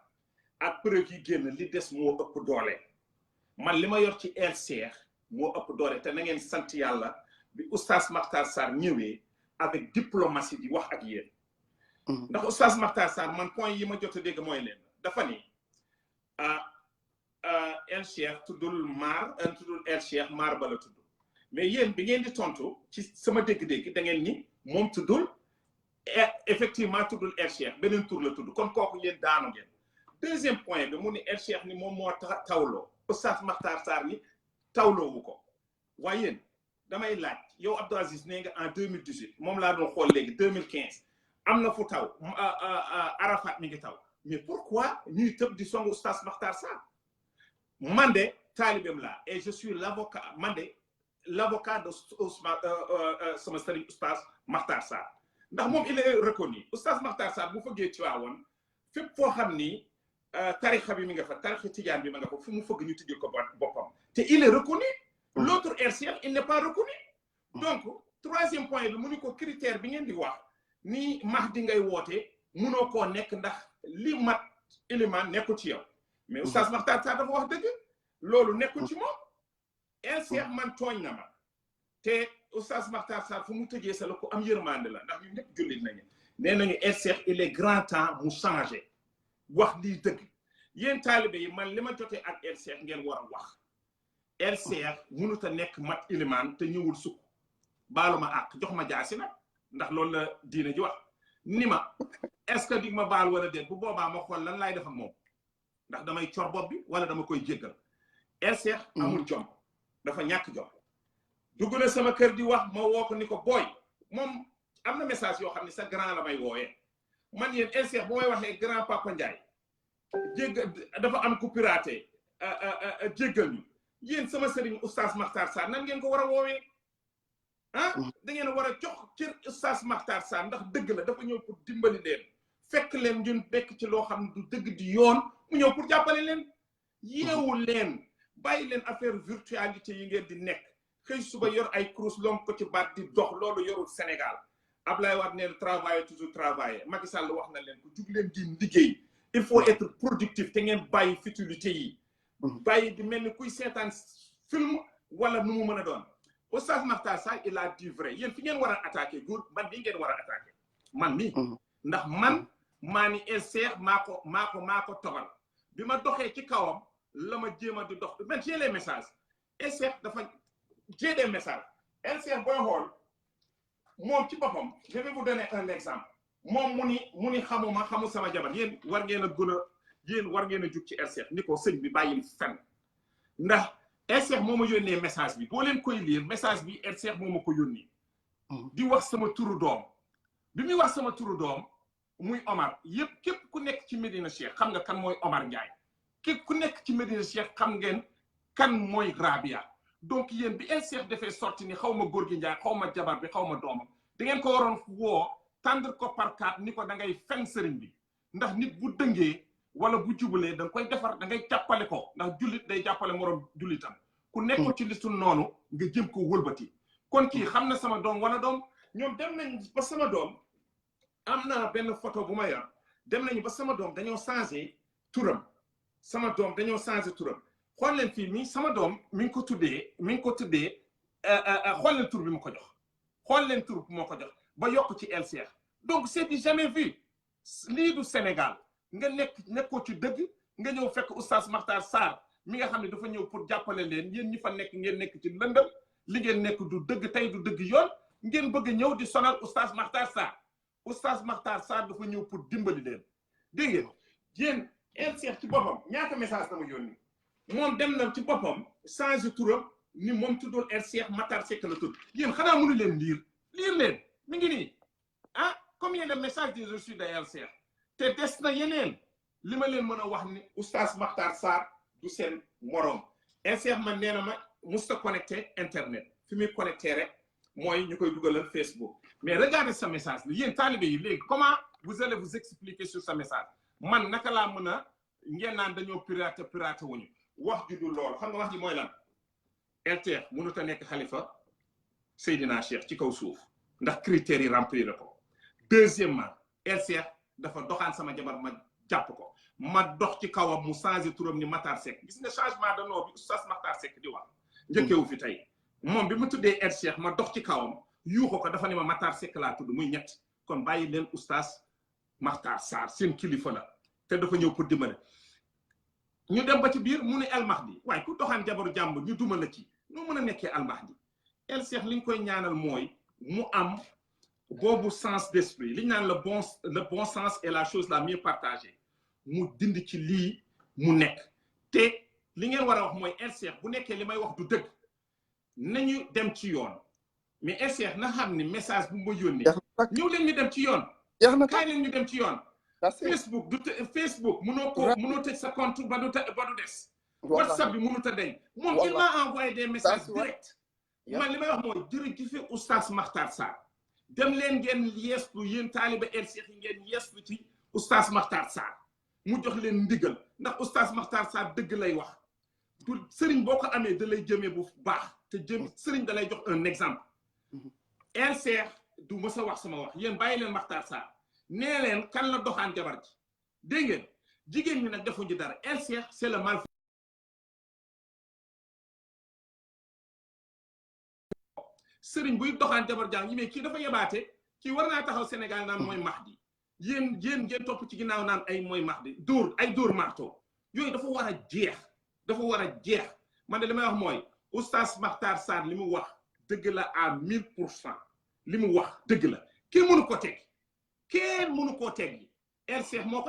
ak preuve yi génn li des moo ëpp doole man li ma yor ci El Cheikh moo ëpp doole te na ngeen sant yàlla bi Oustaz Makhtar Sarr ñëwee avec diplomatie di wax ak yéen ndax Oustaz Makhtar Sarr man point yi ma jot a dégg mooy leen dafa ni El Cheikh tuddul El Cheikh maar ba la tudd mais yéen bi ngeen di tontu ci sama dégg-dégg da ngeen ni moom tuddul effectivement tuddul El Cheikh beneen tur la tudd kon kooku yéen daanu ngeen deuxième point bi mu ni El Cheikh ni moom moo tawloo Oustaz Makhtar Sarr ni tawloowu ko waaye yéen damay laaj yow Abdou Aziz nee nga en 2018 moom laa doon xool léegi 2015 am na fu taw Arafat mi ngi taw mais pourquoi ñuy tëb di songu Oustaz Makhtar Sarr man de talibem la et je suis l'avocat man de l'avocat de sama sëriñ Oustaz Makhtar Sarr ndax moom il est reconnu Oustaz Makhtar Sarr bu fëggee ci waawoon fépp foo xam ni tarixa bi mi nga fa tarixa tijaan bi ma nga fa fu mu fëgg ñu tijjil ko boppam te il est reconnu l'autre RCR il n'est pas reconnu donc troisième point bi mu ni ko critère bi ngeen di wax ni Mahdi ngay woote munoo koo nekk ndax li mat élément nekku ci yow mais Oustaz Makhtar Sarr dafa wax dëgg loolu nekku ci moom RCR man tooñ na ma te Oustaz Makhtar Sarr fu mu tëjee sa la ko am yërmande la ndax ñu ñëpp jullit nañu nee nañu RCR il est grand temps mu changer wax lii dëgg yéen taalibe yi man li ma jotee ak RCR ngeen war a wax RCR mënut a nekk mat ilimaan te ñëwul sukk baalu ma àq jox ma jaasi nag ndax loolu la diine ji wax ni ma est-ce que dig ma baal wala déet bu boobaa ma xool lan laay def ak moom ndax damay cor bopp bi wala dama koy jéggal RCR amul jom dafa ñàkk jom dugg na sama kër di wax ma woo ko ni ko booy moom am na message yoo xam ne sa grand la may wooyee man yéen RCR bu may waxee grand Papa Ndiaye jéggal dafa am ku piraté jéggal ñu yéen sama sëriñ Oustaz Makhtar Sarr nan ngeen ko war a woowee ah da ngeen a war a jox cër Oustaz Makhtar Sarr ndax dëgg la dafa ñëw pour dimbali leen fekk leen ñun bekk ci loo xam ne du dëgg di yoon mu ñëw pour jàppale leen yeewu leen bàyyi leen affaire virtualité yi ngeen di nekk xëy suba yor ay crouse lonk ko ci baat di dox loolu yorul Sénégal Ablaye Wade nee na travailler toujours travailler Macky Sall wax na leen ko jug leen di liggéey il faut être productif te ngeen bàyyi futilité yi bàyyi di mel ni kuy seetaan film wala nu mu mën a doon Oustaz Makhtar Sarr il a dit vrai yéen fi ngeen war a attaqué góor man bii ngeen war a attaqué man nii ndax man maa ni RCR maa ko tobal bi ma doxee ci kawam la ma jéem a di dox man j'ai les messages RCR dafa j'ai des messages RCR booy xool moom ci boppam je vais vous donner un exemple moom mu ni xamu sama jabar yéen war ngeen a jug ci RCR ni ko sëñ bi bàyyil fen ndax RCR moo ma yónnee message bi boo leen koy lire message bi RCR moo ma ko yónnee di wax sama turu doom bi muy wax sama turu doom muy Omar yëpp képp ku nekk ci Medina Cheikh xam nga kan mooy Omar Ndiaye képp ku nekk ci Medina Cheikh xam ngeen kan mooy Rabia donc yéen bi RCR defee sorti ni xaw ma góor gi Ndiaye xaw ma jabar bi xaw ma doomam da ngeen ko waroon woo tendre ko par carte ni ko da ngay fen sëriñ bi ndax nit bu dëngee wala bu jubalee da nga koy defar da ngay jàppale ko ndax jullit day jàppale moroom jullitam ku nekkul ci listu noonu nga jëm ko wëlbati kon kii xam na sama doom wala doom ñoom dem nañ ba sama doom am na benn photo bu ma yor dem nañu ba sama doom dañoo changé turam xool leen fii mi sama doom mi ngi ko tuddee xool leen tur bi ma ko jox xool leen tur bi moo ko jox ba yokk ci LCR donc c'est du jamais vu lii du Sénégal nga nekkoo ci dëgg nga ñëw fekk Oustaz Makhtar Sarr mi nga xam ne dafa ñëw pour jàppale leen yéen ñi fa nekk ngeen nekk ci lëndëm li ngeen nekk du dëgg tey du dëgg yoon ngeen bëgg ñëw di sonal Oustaz Makhtar Sarr Oustaz Makhtar Sarr dafa ñëw pour dimbali leen dégg ngeen yéen LCR ci boppam ñaata message dama yónni moom dem na ci boppam changé turam ni moom tuddul RCR Makhtar Seck la tudd yéen xanaa mënu leen lire leen mi ngi nii ah combien de messages j'ai reçus de LCR te des na yeneen li ma leen mën a wax ni Oustaz Makhtar Sarr du seen moroom LCR man nee na ma musta connecté internet fi muy connecté rek mooy ñu koy dugalal Facebook mais regardez sa message li yéen talibé yi léegi comment vous allez vous expliquer sur sa message man naka laa mën a ngeen naan dañoo piraté wuñu wax ju du loolu xam nga wax ji mooy lan LCR mënut a nekk xalifa Seydina Cheikh ci kaw suuf ndax critères yi remplir ko deuxièmement LCR dafa doxaan sama jabar ma jàpp ko ma dox ci kawam mu changé turam ni Makhtar Seck gis nga changement de nom bi Oustaz Makhtar Seck di wax njëkkewu fi tey moom bi mu tuddee LCR ma dox ci kawam yuuxu ko dafa ni ma Makhtar Seck laa tudd muy ñett kon bàyyi leen Oustaz Makhtar Sarr seen kilifa la te dafa ñëw pour dimbale ñu dem ba ci biir mu ne El Mahdi waaye ku doxaan jabaru jàmbur ñu duma la ci noo mën a nekkee El Mahdi LCR li ñu koy ñaanal mooy mu am boobu sens d'esprit li ñu naan le bon sens est la chose la mieux partagée mu dind ci lii mu nekk te li ngeen war a wax mooy LCR bu nekkee li may wax du dëgg nañu dem ci yoon mais LCR na xam ni message bu ma yónnee ñëw leen ñu dem ci yoon kaay leen ñu dem ci yoon Facebook Facebook mënoo tëj sa compte ba du des. WhatsApp bi mënut a deñ moom il m'a envoyé des messages directs. man li may wax mooy jërëjëf oustaz Makhtar Sarr dem leen ngeen yeeslu yéen taaliba El Cheikh yi ngeen yeeslu ci oustaz Makhtar Sarr mu jox leen ndigal ndax oustaz Makhtar Sarr dëgg lay wax du sëriñ boo ko amee da lay jëmee bu baax te sëriñ da lay jox un exemple. El Cheikh du mës a wax sama wax yéen bàyyi leen Makhtar Sarr nee leen kan la doxaan jabar ji dégg ngeen jigéen ñi nag defuñu dara El Cheikh c'est le mal. sëriñ buy doxaan jabar jàng ñi mais kii dafa yebaate kii war naa taxaw Sénégal naan mooy Mahdi yéen ngeen topp ci ginnaaw naan ay mooy Mahdi dóor marto yooyu dafa war a jeex man de li may wax mooy oustaz Makhtar Sarr li mu wax dëgg la à 1000%. li mu wax dëgg la kenn mënu koo teg El Cheikh moo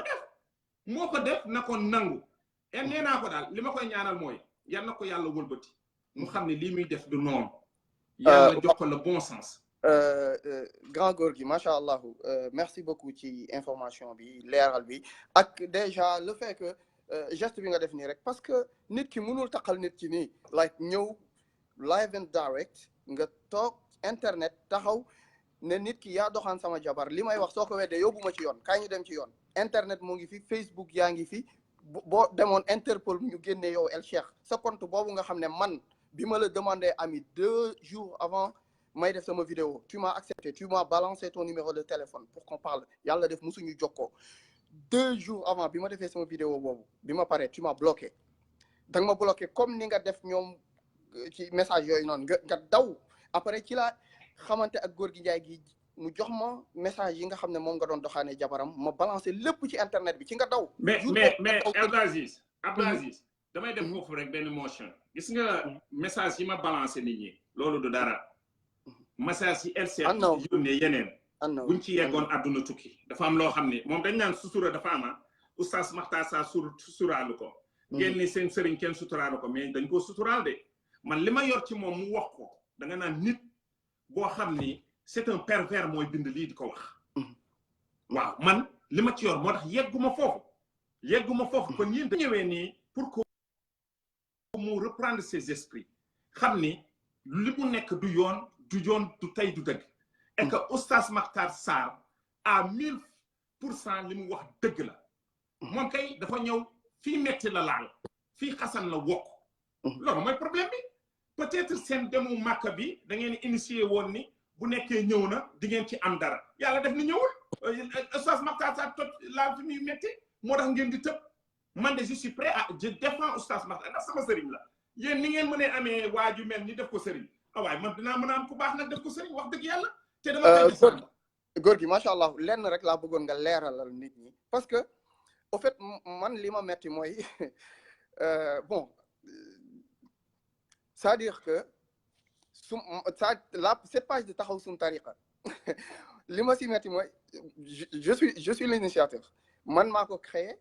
ko def na ko nangu nee naa ko daal li ma koy ñaanal mooy yal na ko yàlla wëlbati mu xam ne lii muy def du noonu yàlla jox ko le bon sens. grand góor gi macha allah merci beaucoup ci information bi leeral bi ak déjà le fait que geste bi nga def nii rek parce que nit ki mënul taqal nit ki nii like ñëw live and direct nga toog internet taxaw ne nit ki yaa doxaan sama jabar li may wax soo ko weddee yóbbu ma ci yoon kaay ñu dem ci yoon internet mu ngi fi Facebook yaa ngi fi boo demoon Interpol ñu génnee yow El Cheikh sa compte boobu nga xam ne man bi ma la demandé ami 2 jours avant may def sama vidéo tu m'as accepté tu m'as balancé ton numéro de téléphone pour qu'on parle yàlla def musuñu jokkoo 2 jours avant bi ma defee sama vidéo boobu bi ma paree tu m'as bloqué da nga ma bloqué comme ni nga def ñoom ci message yooyu noonu nga daw après ci la xamante ak góor gi Njaay gi mu jox ma message yi nga xam ne moom nga doon doxaane jabaram ma balancé lépp ci internet bi ci nga daw mais Abdou Aziz damay def foofu rek benn motion gis nga message yi ma balancé nit ñi loolu du dara message yi El Cheikh yónnee yeneen buñ ci yeggoon àdduna tukki dafa am loo xam ne moom dañ naan sutura dafa ama oustaz Makhtar Sarr suturaalu ko ngeen ni seen sëriñ kenn suturaalu ko mais dañ ko suturaal de man li ma yor ci moom mu wax ko da nga naan nit boo xam ni c'est un pervers mooy bind lii di ko wax waaw man li ma ci yor moo tax yegguma foofu kon yéen da ñëwee nii pour que mu reprendre ses esprits xam ni li mu nekk du yoon du tey du dëgg et que oustaz Makhtar Sarr à 1000% li mu wax dëgg la moom kay dafa ñëw fii metti la laal fii xasan la wokk loolu mooy problème bi peut-être seen demu Makka bi da ngeen initié woon ni bu nekkee ñëw na di ngeen ci am dara yàlla def ni ñëwul oustaz Makhtar Sarr tot laal fi muy metti moo tax ngeen di tëb man de je suis prêt à je défends oustaz Makhtar ndax sama sëriñ la yéen ni ngeen mënee amee waaju mel ni def ko sëriñ waaye man dinaa mën a am ku baax nag def ko sëriñ wax dëgg yàlla te dama góor gi macha allah lenn rek laa bëggoon nga leeralal nit ñi parce que au fait man li ma metti mooy bon c'est-à-dire que cette page de taxaw suñu tariqa li ma si metti mooy je suis l'initiateur man maa ko créé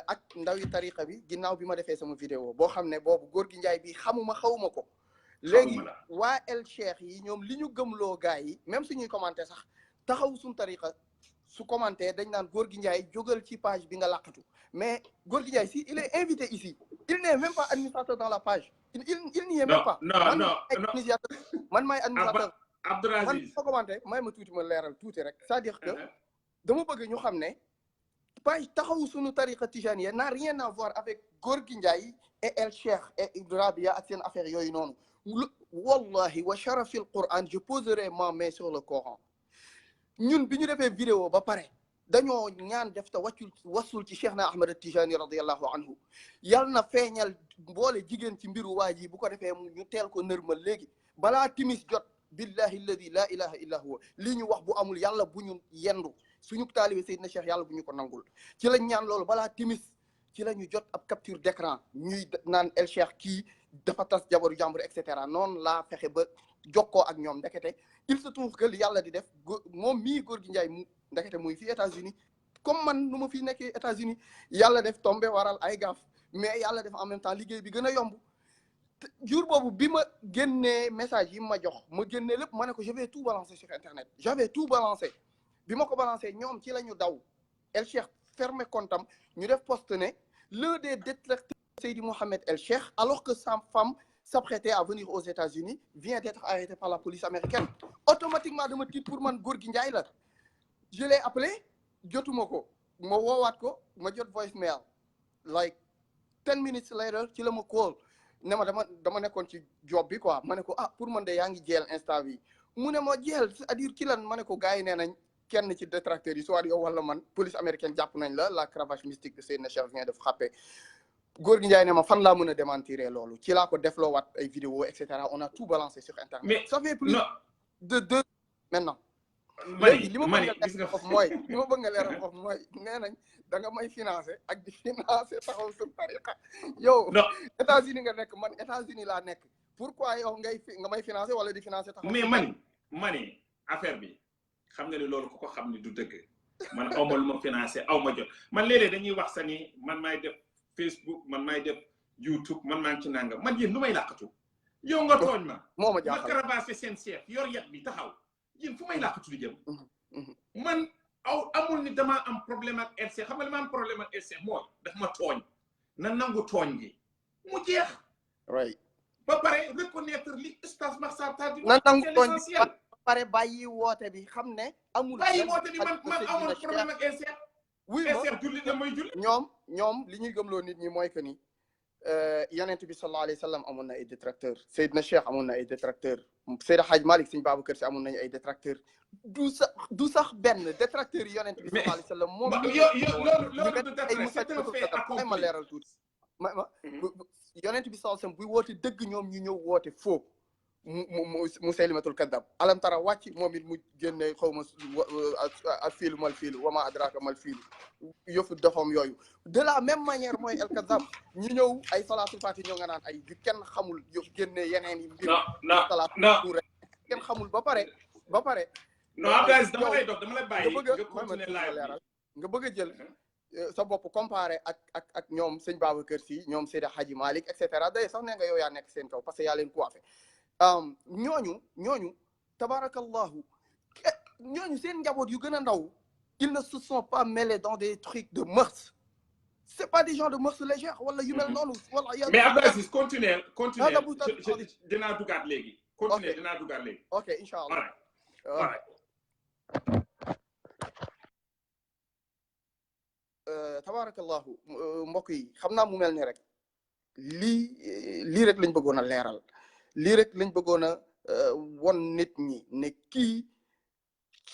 ak ndawi tariqa bi ginnaaw bi ma defee sama vidéo boo xam ne boobu góor gi Njaay bi xawma ko léegi waa El Cheikh yi ñoom li ñu gëmloo gars yi même suñuy commenté sax taxaw suñu tariqa su commenté dañ naan góor gi Njaay jógal ci page bi nga làqatu mais góor gi Njaay si il est invité ici il n'est même pas administrateur dans la page il n'y est même pas man maay administrateur Abdoul man Aziz soo commenté may ma tuuti ma leeral tuuti rek c'est-à-dire que dama bëgg ñu xam ne page taxaw suñu tariqa tijaniya n'a rien à voir avec góor gi Njaay et El Cheikh et Rabia ak seen affaire yooyu noonu wallahi wa sharafil Qur'an je poserai ma main sur le Coran ñun bi ñu defee vidéo ba pare dañoo ñaan def ta wasul ci Cheikh na Ahmad Tijani radiyallahu anhu yal na feeñal mboole jigéen ci mbiru waa ji bu ko defee ñu teel ko nërmal léegi balaa timis jot billahi alladi la ilaha illa huwa lii ñu wax bu amul yàlla bu ñu yendu suñu taalibe Seydina Cheikh yàlla bu ñu ko nangul ci lañ ñaan loolu balaa timis ci la ñu jot ab capture d'écran ñuy naan El Cheikh kii dafa tas jabaru jàmbur et cetera noonu laa fexe ba jokkoo ak ñoom ndekete il se trouve que li yàlla di def moom mii góor gi Njaay mu ndekete muy fii États-Unis comme man nu ma fii nekkee États-Unis yàlla def tombé waral ay gaaf mais yàlla def en même temps liggéey bi gën a yomb jour boobu bi ma génnee message yi ma jox ma génnee lépp ma ne ko je vais tout balancer sur internet j'avais tout balancé bi ma ko balancé ñoom ci la ñu daw El Cheikh fermer comptam ñu def poste ne l'un des détracteurs Seydi Mohamed El Cheikh alors que sa femme s'apprêtait à venir aux États-Unis vient d'être arrêté par la police américaine automatiquement dama tiit pour man Gorgui Ndiaye la je l'ai appelé jotuma ko ma woowaat ko ma jot voicemail like 10 minutes later ci la ma call ne ma dama nekkoon ci job bi quoi ma ne ko ah pour man de yaa ngi jeel instant bi mu ne ma jeel c'est-à-dire ci lan ma ne ko gars yi nee nañ kenn ci détracteurs yi soit yow wala man police américaine jàpp nañ la cravache mystique de Seydina Cheikh vient de frapper Gorgui Ndiaye ne ma fan laa mën a démentir loolu ci laa ko defloo waat ay vidéo et cetera on a tout balancé sur internet. mais ça fait plus de 2 maintenant. mani li ma bëgg nga foofu mooy li ma bëgg nga leeral foofu mooy nee nañ da nga may financé ak di financé taxaw sa tariqa yow États-Unis nga nekk man États-Unis laa nekk pourquoi yow nga may financé wala di financé taxaw mais mani affaire bi xam nga ni loolu ko xam ni du dëgg man awma lu ma financé aw ma jot man léeg-léeg dañuy wax sa ni man maay def Facebook man maay def YouTube man maa ngi ci nangam man yéen lu may làqatu yow nga tooñ ma moo ma jaaxal ma cravaché seen chef yor yet bi taxaw yéen fu may làqatu di jëm man amul ni damaa am problème ak LC xam nga li ma am problème ak LC mooy daf ma tooñ na nangu tooñ gi mu jeex right ba pare reconnaître li Oustaz Makhtar Tall na nangu tooñ ba pare bàyyi woote bi xam ne amul bàyyi woote bi man amul problème ak LC oui LC julli na may julli ñoom li ñuy gëmloo nit ñi mooy que ni yonent bi sallallahu alayhi wa sallam amoon na ay détracteurs Seydina Cheikh amoon na ay détracteurs Seydi Hadj Malick Sëñ Babacar Si amoon nañu ay détracteurs du sax benn détracteurs yi yonent bi sallallahu alayhi wa sallam moom loolu du détracteur ma leeral tuuti yonent bi sallallahu alayhi wa sallam buy woote dëgg ñoom ñu ñëw woote faux mu Saylimatul Kadab alam tara wàcc moom it mu génne xaw ma al fiilu mal fiilu wa ma adraka mal fiilu yëfu dofam yooyu de la même manière mooy El Kadab ñu ñëw ay salaatul faati ñëw nga naan ay yu kenn xamul yu génne yeneen yi mbir salaatul rek kenn xamul ba pare non Abdoulaye dama lay dox dama lay bàyyi nga bëgg a jël sa bopp comparé ak ñoom sëñ Babacar Si ñoom Seydi Hadji Malick et cetera day sax ne nga yow yaa nekk seen kaw parce que yaa leen coiffé ñooñu tabarakallahu ñooñu seen njaboot yu gën a ndaw ils ne se sont pas mêlés dans des trucs de mœurs c'est pas des gens de mœurs légères wala yu mel noonu wala mais Abdoulaye continuer dinaa dugaat léegi continuer dinaa dugaat léegi ok inchallah tabarakallahu mbokk yi xam naa mu mel ni rek lii rek lañ bëggoon a leeral lii rek lañ bëggoon a won nit ñi ne kii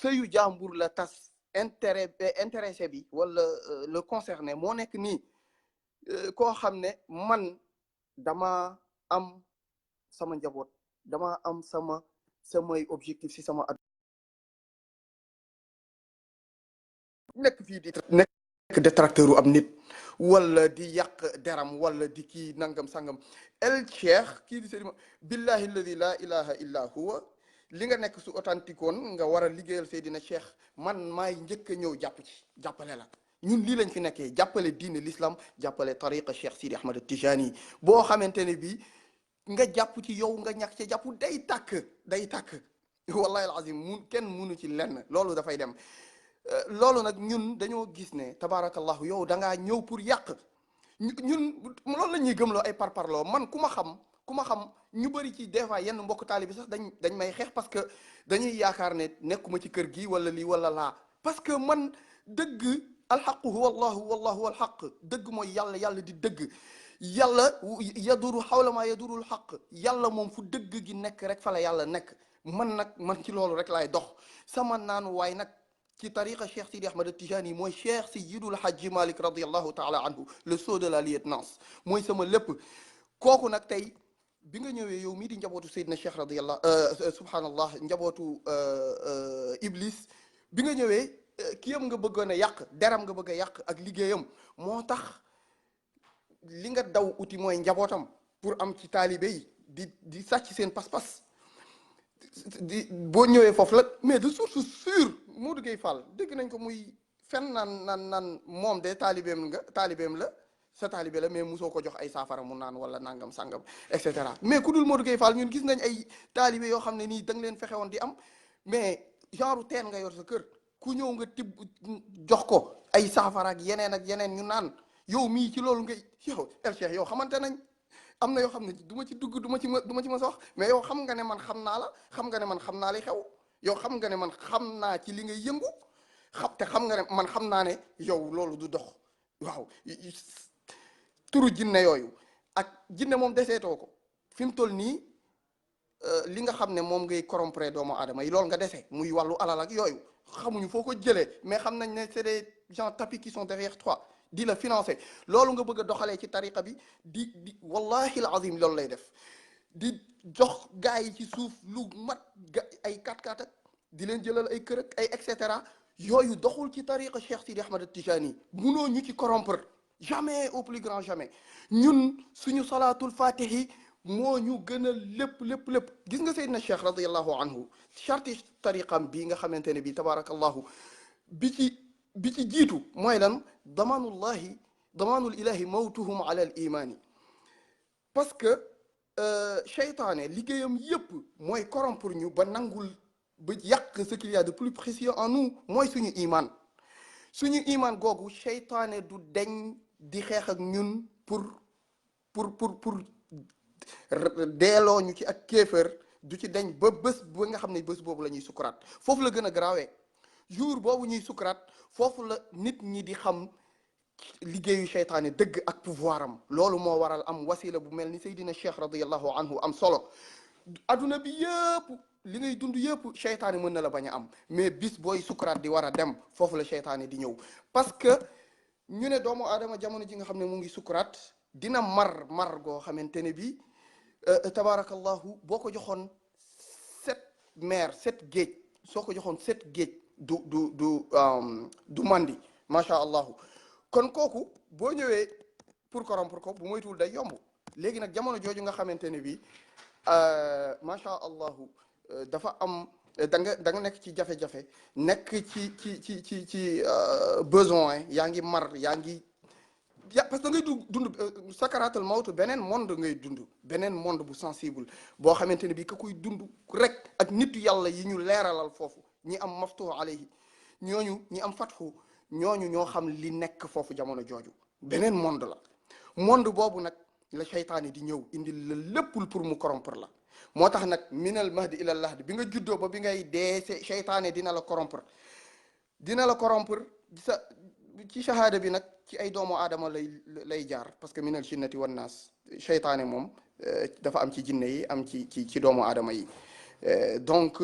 sëyu jàmbur la tas intéressé bi wala le concerné moo nekk nii koo xam ne man dama am sama njaboot dama am samay objectif si sama at nekk fii di nekk détracteur u am nit wala di yàq deram wala di kii nangam sangam El Cheikh kii di Seydina billahi alladi la ilaha illa huwa li nga nekk su authentique woon nga war a liggéeyal Seydina Cheikh man maay njëkk a ñëw jàppale la ñun lii lañ fi nekkee jàppale diine l'islam jàppale tariqa Cheikh Sidi Ahmad Tijani boo xamante ne bii nga jàpp ci yow nga ñàkk ci jàpp day tàkk wallahi alazim kenn munu ci lenn loolu dafay dem loolu nag ñun dañoo gis ne tabarakallahu yow da ngaa ñëw pour yàq ñun loolu la ñuy gëmloo ay parparloo man ku ma xam ñu bëri ci des fois yenn mbokk taalibi sax dañ may xeex parce que dañuy yaakaar ne nekkuma ci kër gi wala lii wala laa parce que man dëgg alxaqu huwa allahu wallahu alxaq dëgg mooy yàlla di dëgg yàlla yaduru xawla ma yadurul xaq yàlla moom fu dëgg gi nekk rek fa la yàlla nekk man ci loolu rek laay dox sama naan waay nag ci tariqa Cheikh Sidi Ahmad Tijani mooy Cheikh Sayyidul Hajji Malik radiyallahu taala anhu le sceau de la lieutenance mooy sama lépp kooku nag tey bi nga ñëwee yow mii di njabootu Seydina Cheikh radiyallahu subhanallah njabootu Iblis bi nga ñëwee kiyam nga bëggoon a yàq deram nga bëgg a yàq ak liggéeyam moo tax li nga daw uti mooy njabootam pour am ci taalibe yi di sàcc seen pas-pas boo ñëwee foofu la mais de source sûre Modou Gueye Fall dégg nañ ko muy fen naan moom de taalibeem la sa taalibe la mais mosoo ko jox ay saafara mu naan wala nangam sangam et cetera mais ku dul Modou Gueye Fall ñun gis nañ ay taalibe yoo xam ne nii da nga leen fexe woon di am mais genre teen nga yor sa kër ku ñëw nga tibb jox ko ay saafara ak yeneen ñu naan yow mii ci loolu ngay yow El Cheikh yow xamante nañ am na yoo xam ne du ma ci dugg du ma ci mës a wax mais yow xam nga ne man xam naa la xam nga ne man xam naa li xew yow xam nga ne man xam naa ci li ngay yëngu xam nga ne man xam naa ne yow loolu du dox waaw turu jinne yooyu ak jinne moom deseetoo ko fi mu toll nii li nga xam ne moom ngay corrompre doomu aadama yi loolu nga dese muy wàllu alal ak yooyu xamuñu foo ko jëlee mais xam nañ ne c'est des gens tapis qui sont derrière toi di la financer loolu nga bëgg a doxalee ci tariqa bi di wallahi al azim loolu lay def di jox gars yi ci suuf lu mat ay 4x4 ak di leen jëlal ay kër ak ay et cetera yooyu doxul ci tariqa Cheikh Sidi Ahmad Tijani munoo ñu ci corrompre jamais au plus grand jamais ñun suñu salaatul fatihi moo ñu gën a lépp gis nga Seydina Cheikh radiyallahu anhu charti tariqam bii nga xamante ne bii tabarakallahu bi ci jiitu mooy lan damaanul ilahi mawtuhum ala al imani parce que cheytaane liggéeyam yépp mooy corrompre ñu ba nangul ba yàq ce qu'il y a de plus précieux en nous mooy suñu iman googu cheytaane du deñ di xeex ak ñun pour deeloo ñu ci ak kéefër du ci deñ ba bés ba nga xam ne bés boobu la ñuy sukuraat foofu la gën a garaawee jour boobu ñuy sukuraat foofu la nit ñi di xam liggéeyu cheytaane dëgg ak pouvoir am loolu moo waral am wasila bu mel ni Seydina Cheikh radiyallahu anhu am solo adduna bi yëpp li ngay dund yëpp cheytaane mën na la bañ a am mais bis booy sukuraat di war a dem foofu la cheytaane di ñëw parce que ñu ne doomu aadama jamono ji nga xam ne mu ngi sukuraat dina mar goo xamante ne bi tabarakallahu boo ko joxoon 7 géej soo ko joxoon 7 géej du mandi macha allahu kon kooku boo ñëwee pour corrompre ko bu moytuwul day yomb léegi nag jamono jooju nga xamante ne bi macha allahu dafa am da nga nekk ci jafe-jafe nekk ci besoin yaa ngi mar yaa ngi parce que da ngay dund sakaraatal mawtu beneen monde ngay dund beneen monde bu sensible boo xamante ne bi ka koy dund rek ak nitu yàlla yi ñu leeralal foofu ñi am maftuhu alayhi ñi am fatxu ñooñu ñoo xam li nekk foofu jamono jooju beneen monde la monde boobu nag la cheytaane di ñëw indi la léppul pour mu corrompre la moo tax nag minal mahdi ilal lahdi bi nga juddoo ba bi ngay dee cheytaane dina la corrompre ci shahada bi nag ci ay doomu aadama lay jaar parce que minal jinnati wan naas cheytaane moom dafa am ci jinne yi am ci doomu aadama yi donc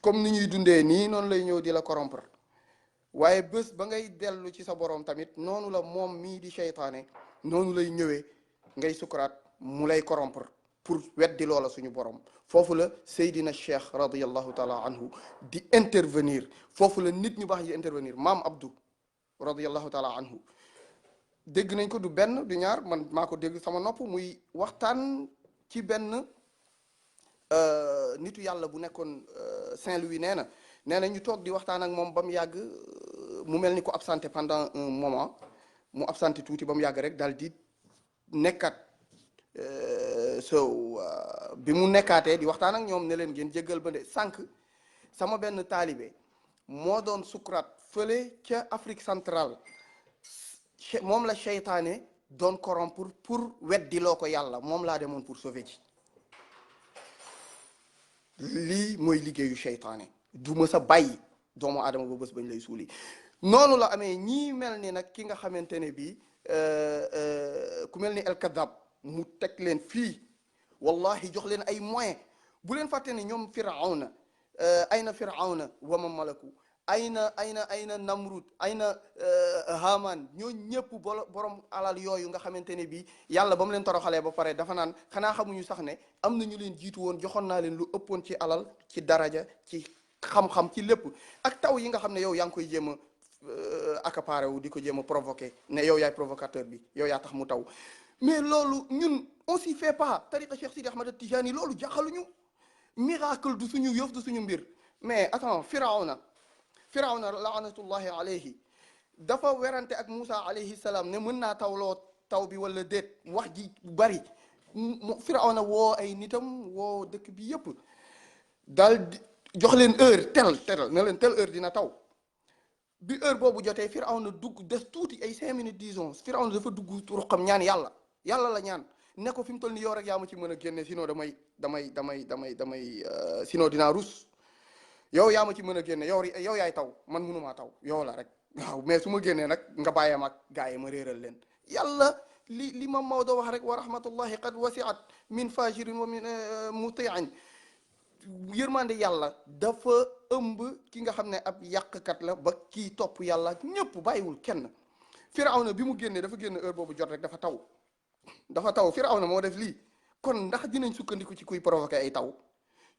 comme ni ñuy dundee nii noonu lay ñëw di la corrompre waaye bés ba ngay dellu ci sa borom tamit noonu la moom mii di cheytaane noonu lay ñëwee ngay sukuraat mu lay corrompre pour weddi loola suñu borom foofu la Seydina Cheikh radiyallahu taala anhu di intervenir foofu la nit ñu baax di intervenir maam Abdou radiyallahu taala anhu dégg nañ ko du benn du ñaar man maa ko dégg sama nopp muy waxtaan ci benn nitu yàlla bu nekkoon Saint-Louis nee na ñu toog di waxtaan ak moom ba mu yàgg mu mel ni ko absenté pendant un moment mu absenté tuuti ba mu yàgg rek daal di nekkat bi mu nekkaatee di waxtaan ak ñoom ne leen ngeen jéggal ba de sànq sama benn taalibe moo doon sukuraat fële ca Afrique centrale moom la cheytaane doon corrompre pour weddi loo ko yàlla moom laa demoon pour sauver ci lii mooy liggéeyu cheytaane du ma sa bàyyi doomu aadama ba bés bañ lay suuli noonu la amee ñii mel ni nag ki nga xamante ne bii ku mel ni El Kadab mu teg leen fii wallahi jox leen ay moyens bu leen fàtte ne ñoom firawna ayna firawna wa ma malaku ayna namrud ayna haman ñoo ñëpp borom alal yooyu nga xamante ne bii yàlla ba mu leen toroxalee ba pare dafa naan xanaa xamuñu sax ne am na ñu leen jiitu woon joxoon naa leen lu ëppoon ci alal ci daraja ci xam-xam ci lépp ak taw yi nga xam ne yow yaa ngi koy jéem a accaparé wu di ko jéem a provoqué ne yow yaay provocateur bi yow yaa tax mu taw mais loolu ñun on s'y fait pas tariqa Cheikh Sidi Ahmad Tijani loolu jaxaluñu miracle du suñu yëf du suñu mbir mais attends firawna laanatullahi alayhi dafa werante ak Moussa alayhi salaam ne mën naa tawloo taw bi wala déet wax ji bari firawna woo ay nitam woo dëkk bi yëpp daal di jox leen heure tel na leen tel heure dina taw bi heure boobu jotee Firawna dugg des tuuti ay 5 minutes disons Firawna dafa dugg ruqam ñaan yàlla la ñaan ne ko fi mu toll ni yow rek yaa ma ci mën a génne sinon damay sinon dinaa rus yow yaa ma ci mën a génne yow yaay taw man mënumaa taw yow la rek waaw mais su ma génnee nag nga bàyyee mag gaa yi ma réeral leen yàlla li ma Maodo wax rek wa rahmatullahi qad wasiat min fajirin wa min mutiin yërmande yàlla dafa ëmb ki nga xam ne ab yàqkat la ba kii topp yàlla ñëpp bàyyiwul kenn Firawna bi mu génnee dafa génn heure boobu jot rek dafa taw Firawna moo def lii kon ndax dinañ sukkandiku ci kuy provoquer ay taw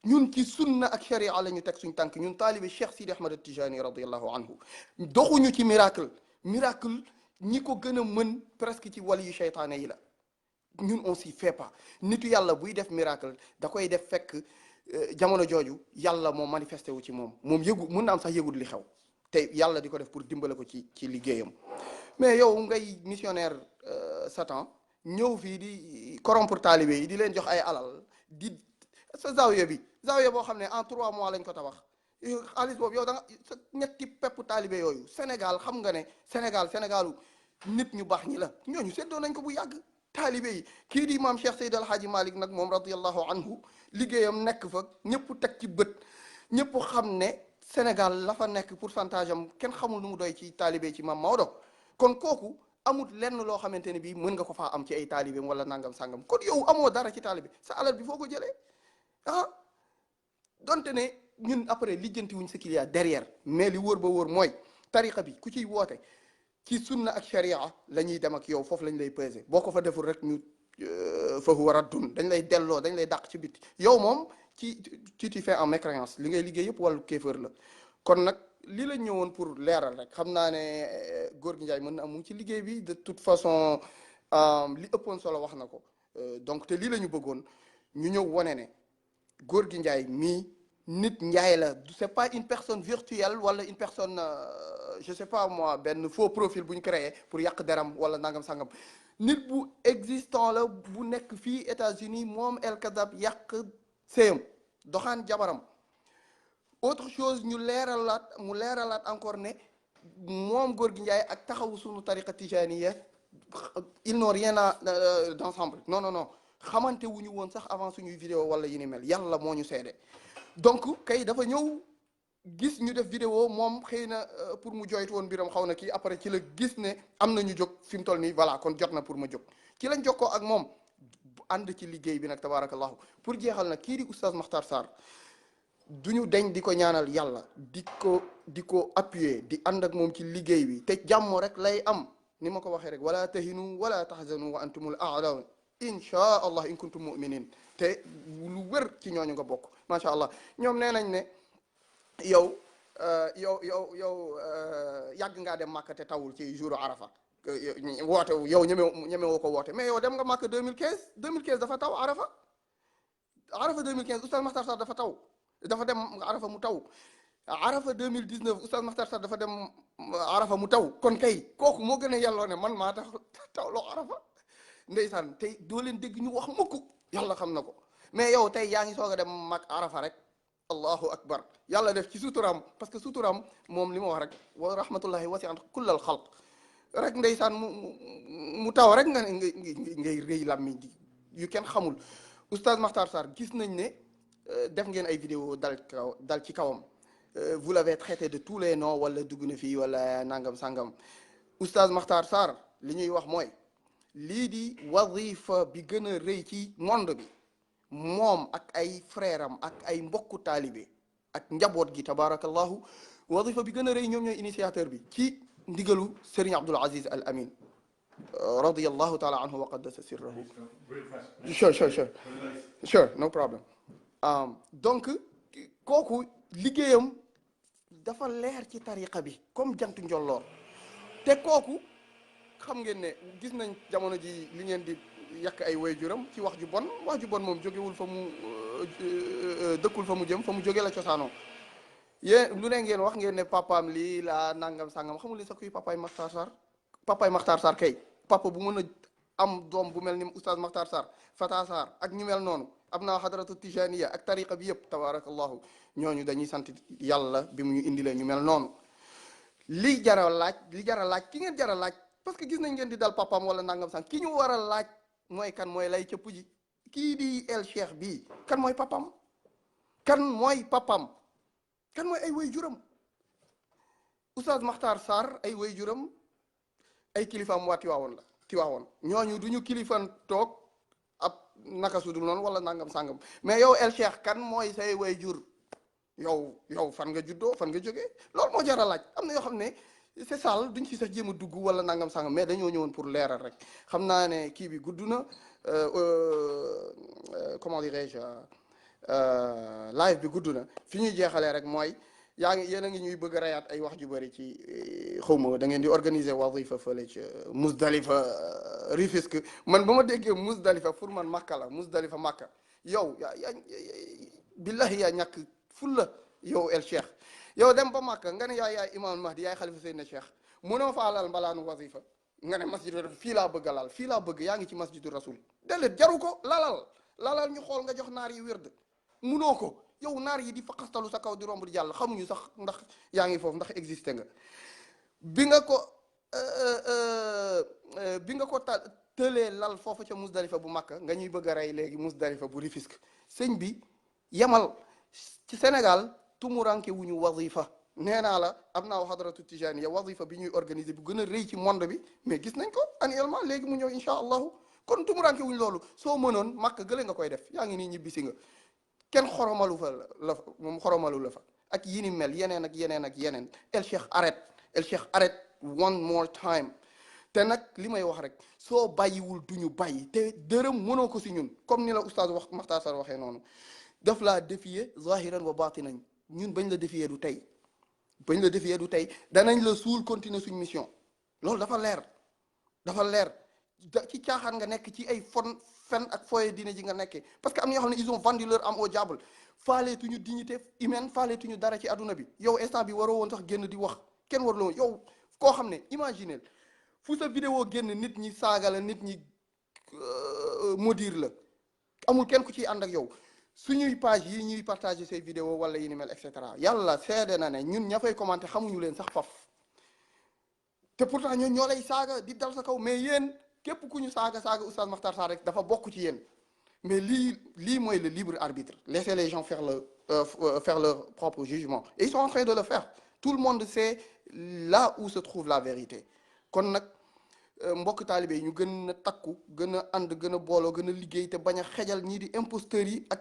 ñun ci sunna ak sharia la ñu teg suñ tànk ñun taalibi Cheikh Sidi Ahmad Tijani radiallahu anhu doxuñu ci miracle ñi ko gën a mën presque ci wali yu seytaane yi la ñun on s'y fait pas nitu yàlla buy def miracle da koy def fekk jamono jooju yàlla moo manifesté wu ci moom mën na am sax yëgul li xew te yàlla di ko def pour dimbale ko ci liggéeyam mais yow ngay missionnaire Satan ñëw fii di corrompre taalibe yi di leen jox ay alal di sa zawiya boo xam ne en 3 mois lañ ko tabax xaalis boobu yow da nga sa ñetti pepp taalibe yooyu Sénégal xam nga ne Sénégalu nit ñu baax ñi la ñooñu seddoo nañ ko bu yàgg taalibe yi kii di maam Cheikh Seydi El Hadji Malick nag moom radiyallahu anhu liggéeyam nekk fa ñëpp teg ci bët ñëpp xam ne Sénégal la fa nekk pourcentage am kenn xamul nu mu doy ci taalibe ci maam Maodo kon kooku amut lenn loo xamante ne bii mën nga ko faa am ci ay taalibeem wala nangam sangam kon yow amoo dara ci taalibe sa alal bi foo ko jëlee donte ne ñun après lijjanti wuñ ce qu'il y a derrière mais li wóor ba wóor mooy tariqa bi ku ciy woote ci sunna ak sharia la ñuy dem ak yow foofu lañ lay peser boo ko fa deful rek ñu fa huwa raddun dañ lay delloo dañ lay dàq ci biti yow moom tu fais en mécréance li ngay liggéey yëpp wàllu kéefër la kon nag lii la ñëwoon pour leeral rek xam naa ne góor gi Njaay mën na am ci liggéey bi de toute façon li ëppoon solo wax na ko donc te lii la ñu bëggoon ñu ñëw wane ne góor gi Njaay mii nit Njaay la c'est pas une personne virtuelle wala une personne je sais pas moi benn faux profil bu ñu créé pour yàq deram wala nangam sangam nit bu existant la bu nekk fii États-Unis moom El Kadab yàq séyam doxaan jabaram autre chose mu leeralaat encore ne moom góor gi Njaay ak taxawu sunu tariqa tijaniya ils n'ont rien d'ensemble non xamante wuñu woon sax avant suñuy vidéo wala yi ni mel yàlla moo ñu seede donc kay dafa ñëw gis ñu def vidéo moom xëy na pour mu joytu woon biram xaw na kii après ci la gis ne am na ñu jóg fi mu toll nii voilà kon jot na pour ma jóg ci lañ jokkoo ak moom ànd ci liggéey bi nag tabarakallahu pour jeexal nag kii di oustaz Makhtar Sarr duñu deñ di ko ñaanal yàlla di ko appuyer di ànd ak moom ci liggéey bi te jàmm rek lay am ni ma ko waxee rek wala tahinu wala tahzanu wa antumul a'laun inchaa allah in kuntum mu'minin te lu wér ci ñooñu nga bokk macha allah ñoom nee nañ ne yow yàgg ngaa dem Màkka te tawul ci jour Arafa woote yow ñemewoo ko woote mais yow dem nga Màkka 2015 dafa taw Arafa 2015 oustaz Makhtar Sarr dafa dem Arafa mu taw Arafa 2019 oustaz Makhtar Sarr dafa dem Arafa mu taw kon kay kooku moo gën a yelloo ne man maa taw loo Arafa ndeysaan tey doo leen dégg ñu wax mukk yàlla xam na ko mais yow tey yaa ngi soog a dem mag Arafa rek allahu akbar yàlla def ci suturam parce que suturam moom li ma wax rek wa rahmatullahi wasi'at kullal xalq rek ndeysaan mu taw rek nga ngay rëy làmmiñ di yu kenn xamul oustaz Makhtar Sarr gis nañ ne def ngeen ay vidéo dal ci kawam vous l'avez traité de tous les noms wala dugg na fii wala nangam sangam oustaz Makhtar Sarr li ñuy wax mooy lii di wazifa bi gën a rëy ci monde bi moom ak ay frère am ak ay mbokku taalibe ak njaboot gi tabarakallahu wazifa bi gën a rëy ñoom ñooy initiateur bi ci ndigalu Serigne Abdul Aziz Al Amin radiyallahu taala anhu wa qaddasa sirrahu sure no problem donc kooku liggéeyam dafa leer ci tariqa bi comme jantu njolloor te kooku xam ngeen ne gis nañ jamono ji li ngeen di yàq ay waajuram ci wax ju bon moom jógewul fa mu dëkkul fa mu jëm fa mu jóge la cosaanoo yéen lu ne ngeen wax ngeen ne papaam lii la nangam sangam xamul li sa kuy papaay Makhtar Sarr kay papa bu mën a am doom bu mel ni oustaz Makhtar Sarr Fata Sarr ak ñu mel noonu am naa xadaratu tijaniya ak tariqa bi yëpp tabarakallahu ñooñu dañuy sant yàlla bi mu ñu indilee ñu mel noonu. li jara laaj ki ngeen jara laaj parce que gis nañ ngeen di dal papam wala nangam sax ki ñu war a laaj mooy kan mooy lay cëpp ji kii di El Cheikh bii kan mooy papam kan mooy ay way juram Oustaz Makhtar Sarr ay way juram ay kilifaam waa Tiwaawoon ñooñu du ñu kilifan toog ab naka sudul noonu wala nangam sangam mais yow El Cheikh kan mooy say way jur yow fan nga juddoo fan nga jógee loolu moo jar a laaj am na yoo xam ne c'est ça duñ ci sax jéem a dugg wala nangam sangam mais dañoo ñëwoon pour leeral rek xam naa ne kii bi gudd na comment dirais-je live bi gudd na fi ñuy jeexalee rek mooy yéen a ngi ñuy bëgg a rayaat ay wax ju bëri ci xawma da ngeen di organiser wazifa fële ci Muzdalifa Rufisque man ba ma déggee Muzdalifa pour man Makka la Muzdalifa Makka yow yaa billahi yaa ñàkk fulla yow El Cheikh yow dem ba Makka nga ne yaay Imam Mahdi yaay xalifa Seydina Cheikh mënoo faa lal mbalaanu wazifa nga ne masjidu fii laa bëgg a lal fii laa bëgg yaa ngi ci masjidu rasul déedéet jaru ko lalal ñu xool nga jox naar yi wérd munoo ko yow naar yi di fa xastalu sa kaw di romb di jàll xamuñu sax ndax yaa ngi foofu ndax existé nga bi nga ko tëlee lal foofu ca Muzdalifa bu Makka nga ñuy bëgg a rey léegi Muzdalifa bu Rufisque sëñ bi yemal ci Sénégal tumuranke wuñu wazifa nee naa la am naa xadaratu tijaniya wazifa bi ñuy organiser bu gën a rëy ci monde bi mais gis nañ ko annuellement léegi mu ñëw incha allahu kon tumuranke wuñ loolu soo mënoon Makka gële nga koy def yaa ngi nii ñibbisi nga kenn xoromalu la fa ak yi ni mel yeneen ak yeneen El Cheikh arrête one more time te nag li may wax rek soo bàyyiwul duñu bàyyi te dërëm mënoo ko si ñun comme ni la oustaz Makhtar Sarr waxee noonu daf laa défier zahiran wa batinan ñun bañ la défier du tey danañ la suul continuer suñ mission loolu dafa leer ci caaxaan nga nekk ci ay fen ak foye diine ji nga nekkee parce que am na ñoo xam ne ils ont vendu leur âme au diable faaleetuñu dignité humaine faaleetuñu dara ci adduna bi yow instant bi waroo woon sax génn di wax kenn waruloo woon yow koo xam ne imaginez fu sa vidéo génn nit ñi saaga la nit ñi maudire la amul kenn ku ciy ànd ak yow suñuy page yi ñuy partager say vidéo wala yi ni mel et cetera yàlla seede na ne ñun ña fay commenter xamuñu leen sax faf te pourtant ñoo lay saaga di dal sa kaw mais yéen képp ku ñu saaga Oustaz Makhtar Sarr rek dafa bokk ci yéen mais lii mooy le libre arbitre laissez les gens faire leur propre jugement et ils sont en train de le faire tout le monde sait là où se trouve la vérité kon nag mbokk taalibe yi ñu gën a takku gën a ànd gën a booloo gën a liggéey te bañ a xejal ñii di imposteurs yi ak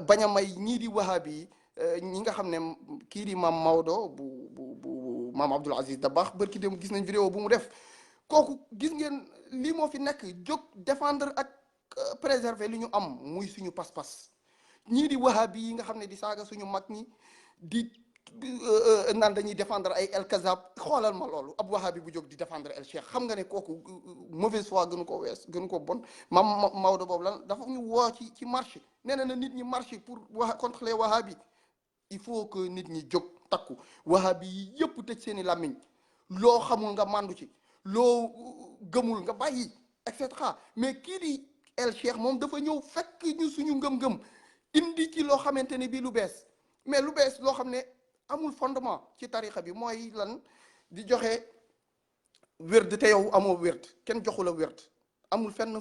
bañ a may ñii di wahabi yi ñi nga xam ne kii di maam Maodo bu maam Abdoul Aziz Dabakh bërki dem gis nañ vidéo bu mu def kooku gis ngeen lii moo fi nekk jóg défendre ak préserver li ñu am muy suñu pas-pas ñii di wahabi yi nga xam ne di saaga suñu mag ñi di naan dañuy défendre ay El Kazab xoolal ma loolu ab wahabi bu jóg di défendre El Cheikh xam nga ne kooku mauvaise foi gënu ko wees gënu ko bon maam Maodo boobu lan dafa ñu woo ci marché nee na nit ñi marché pour contre les wahabi il faut que nit ñi jóg takku wahabi yi yëpp tëj seen i làmmiñ loo xamul nga màndu ci loo gëmul nga bàyyi et cetera mais kii di El Cheikh moom dafa ñëw fekk ñu suñu ngëm-ngëm indi ci loo xamante ne bii lu bees mais lu bees loo xam ne amul fondement ci tarixa bi mooy lan di joxe wérd te yow amoo wérd kenn joxu la wérd amul fenn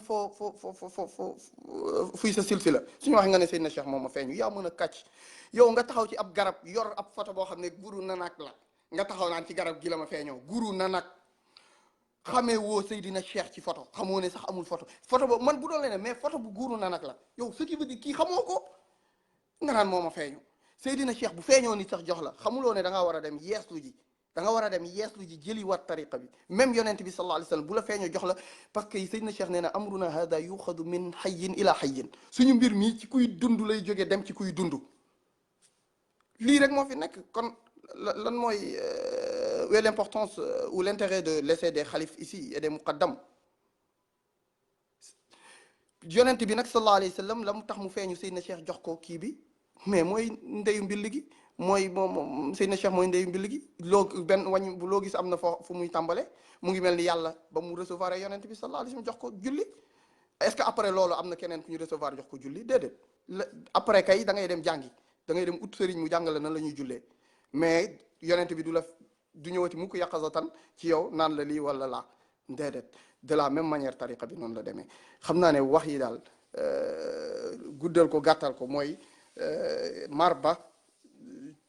fuy sa silsila suñu wax nga ne Seydina Cheikh moom ma feeñu yaa mën a kàcc yow nga taxaw ci ab garab yor ab photo boo xam ne guru nanak la nga taxaw naan ci garab gi la ma feeñoo guru nanak xamee woo Seydina Cheikh ci photo xamoo ne sax amul photo boobu man bu doon leen mais photo bu guru nanak la yow ce qui veut dire kii xamoo ko nga naan moo ma feeñu Seydina Cheikh bu feeñoo nit sax jox la xamuloo ne da ngaa war a dem yeeslu ji jëli wat tariqa bi même yonent bi sallallahu alayhi wa sallam bu la feeñoo jox la parce que Seydina Cheikh nee na amruna hada yuxadu min hayyin ila hayyin suñu mbir mi ci kuy dund lay jógee dem ci kuy dund lii rek moo fi nekk kon lan mooy l'importance ou l'intérêt de laisser des khalifes ici et des muqaddam yonent bi nag sallallahu alayhi wa sallam la mu tax mu feeñu Seydina Cheikh jox ko kii bi mais mooy ndeyu mbill gi mooy moom Seydina Cheikh mooy ndeyu mbill gi loo gis am na fu muy tàmbale mu ngi mel ni yàlla ba mu recevoir yonent bi sallallahu alayhi wa sallam jox ko julli est-ce que après loolu am na keneen ku ñu recevoir jox ko julli déedéet après kay da ngay dem jàngi da ngay dem ut sëriñ mu jàngale nan la ñuy jullee mais yonent bi du ñëwati mu ko yàqazatan ci yow naan la lii wala laa déedéet de la même manière tariqa bi noonu la demee xam naa ne wax yi daal guddal ko gàttal ko mooy marba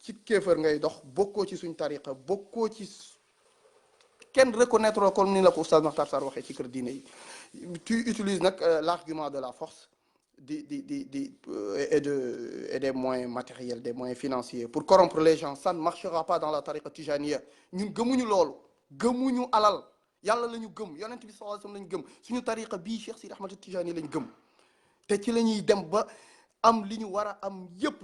ci kéefër ngay dox bokkoo ci suñ tariqa bokkoo ci kenn reconnaître comme ni la ko oustaz Makhtar Sarr waxee ci kër diine yi tu utilises nag l'argument de la force et des moyens matériels des moyens financiers pour corrompre les gens. Ça ne marchera pas dans la tariqa tijaniya. ñun gëmuñu loolu gëmuñu alal yàlla la ñu gëm yonent bi sallallahu alayhi wasallam la ñu gëm suñu tariqa bii Cheikh Sidi Ahmad Tijani la ñu gëm te ci la ñuy dem ba am li ñu war a am yépp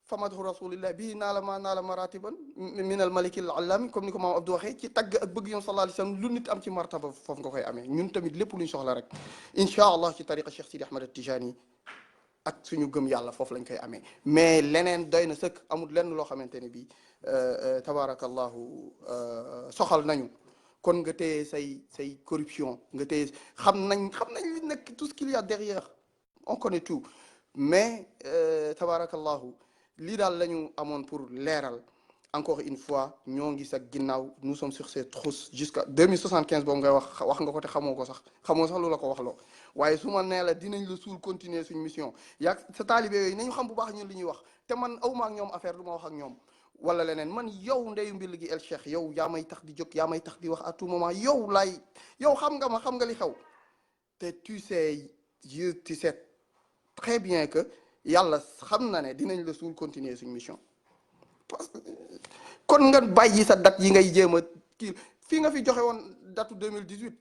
famadahu rasulillah bii naala maratiban min al maliki al allami comme ni ko maam Abdou waxee ci tagg ak bëgg yoon sallallahu alayhi wasallam lu nit am ci martaba foofu nga koy amee ñun tamit lépp lu ñu soxla rek incha allah ci tariqa Cheikh Sidi Ahmad Tijani ak suñu gëm yàlla foofu lañ koy amee mais leneen doy na sëkk amul lenn loo xamante ne bii tabarakallahu soxal nañu kon nga téye say corruption nga téye xam nañ li nekk tout ce qu'il y a derrière on connaît tout mais tabarakallahu lii daal la ñu amoon pour leeral encore une fois ñoo ngi sa ginnaaw nous sommes sur ces trousses jusqu'à 2075 boobu ngay wax nga ko te xamoo sax lu la ko wax loo waaye su ma nee la dinañ la suul continuer suñ mission yaa sa taalibe yooyu nañu xam bu baax ñun li ñuy wax te man awma ak ñoom affaire du ma wax ak ñoom wala leneen man yow ndeyu mbil gi El Cheikh yow yaa may tax di jóg yaa may tax di wax à tout moment yow xam nga li xew te tu sais très bien que yàlla xam na ne dinañ la suul continuer suñ mission parce que kon nga bàyyi sa date yi ngay jéem a kii fii nga fi joxe woon datu 2018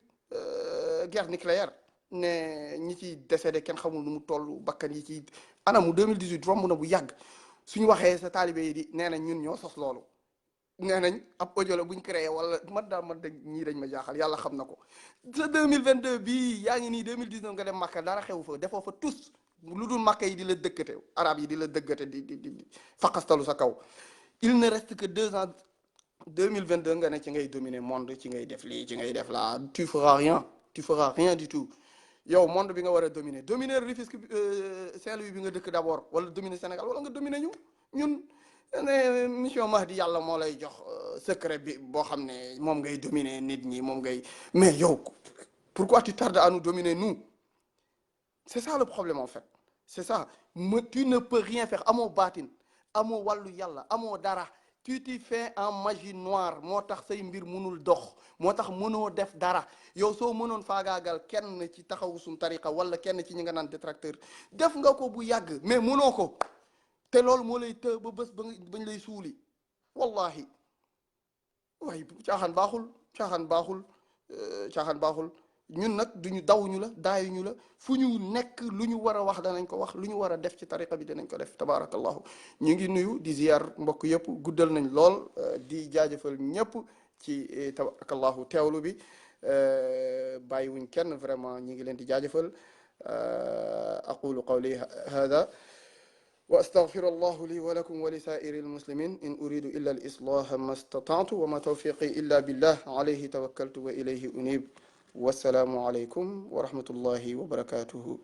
guerre nucléaire ne ñi ci décédé kenn xamul nu mu toll bakkan yi ci anamu 2018 romb na bu yàgg suñu waxee sa taalibe yi di nee nañ ñun ñoo sos loolu nee nañ ab audio la buñ créé wala man de ñii dañ ma jaaxal yàlla xam na ko sa 2022 bii yaa ngi nii 2019 nga dem Makka dara xew fa defoo fa tous lu dul Makka yi di la dëkkate arab yi di la dëkkate di faqastalu sa kaw il ne reste que 2 ans 2022 nga ne ci ngay dominer monde ci ngay def lii ci ngay def laa tu feras rien du tout yow monde bi nga war a dominer Rufisque Saint-Louis bi nga dëkk d'abord wala dominer Sénégal wala nga dominer ñun ne mission Mahdi yàlla moo lay jox secret bi boo xam ne moom ngay dominer nit ñi mais yow pourquoi tu tardes à nous dominer nous c'est ça le problème en fait c'est ça tu ne peux rien faire amoo baatin amoo wàllu yàlla amoo dara tu t'y fais en magie noire moo tax say mbir mënul dox moo tax mënoo def dara yow soo mënoon faagaagal kenn ci taxawu suñ tariqa wala kenn ci ñi nga naan détracteur def nga ko bu yàgg mais mënoo ko te loolu moo lay të ba bés bañ lay suuli wallahi waaye caaxaan baaxul ñun nag duñu dawuñu la daayuñu la fu ñu nekk lu ñu war a wax danañ ko wax lu ñu war a def ci tariqa bi danañ ko def tabarakallahu ñu ngi nuyu di ziyaar mbokk yëpp guddal nañ lool di jaajëfal ñëpp ci tabarakallahu teewlu bi bàyyiwuñ kenn vraiment ñu ngi leen di jaajëfal aqulu qawli hada wa astaghfiru allahu li wa lakum wa li sa'iri almuslimin in uridu illa al-islaha ma istata'tu wa ma tawfiqi illa billah alayhi tawakkaltu wa ilayhi unib wassalaamu aleykum wa rahmatullahi wa barakatuhu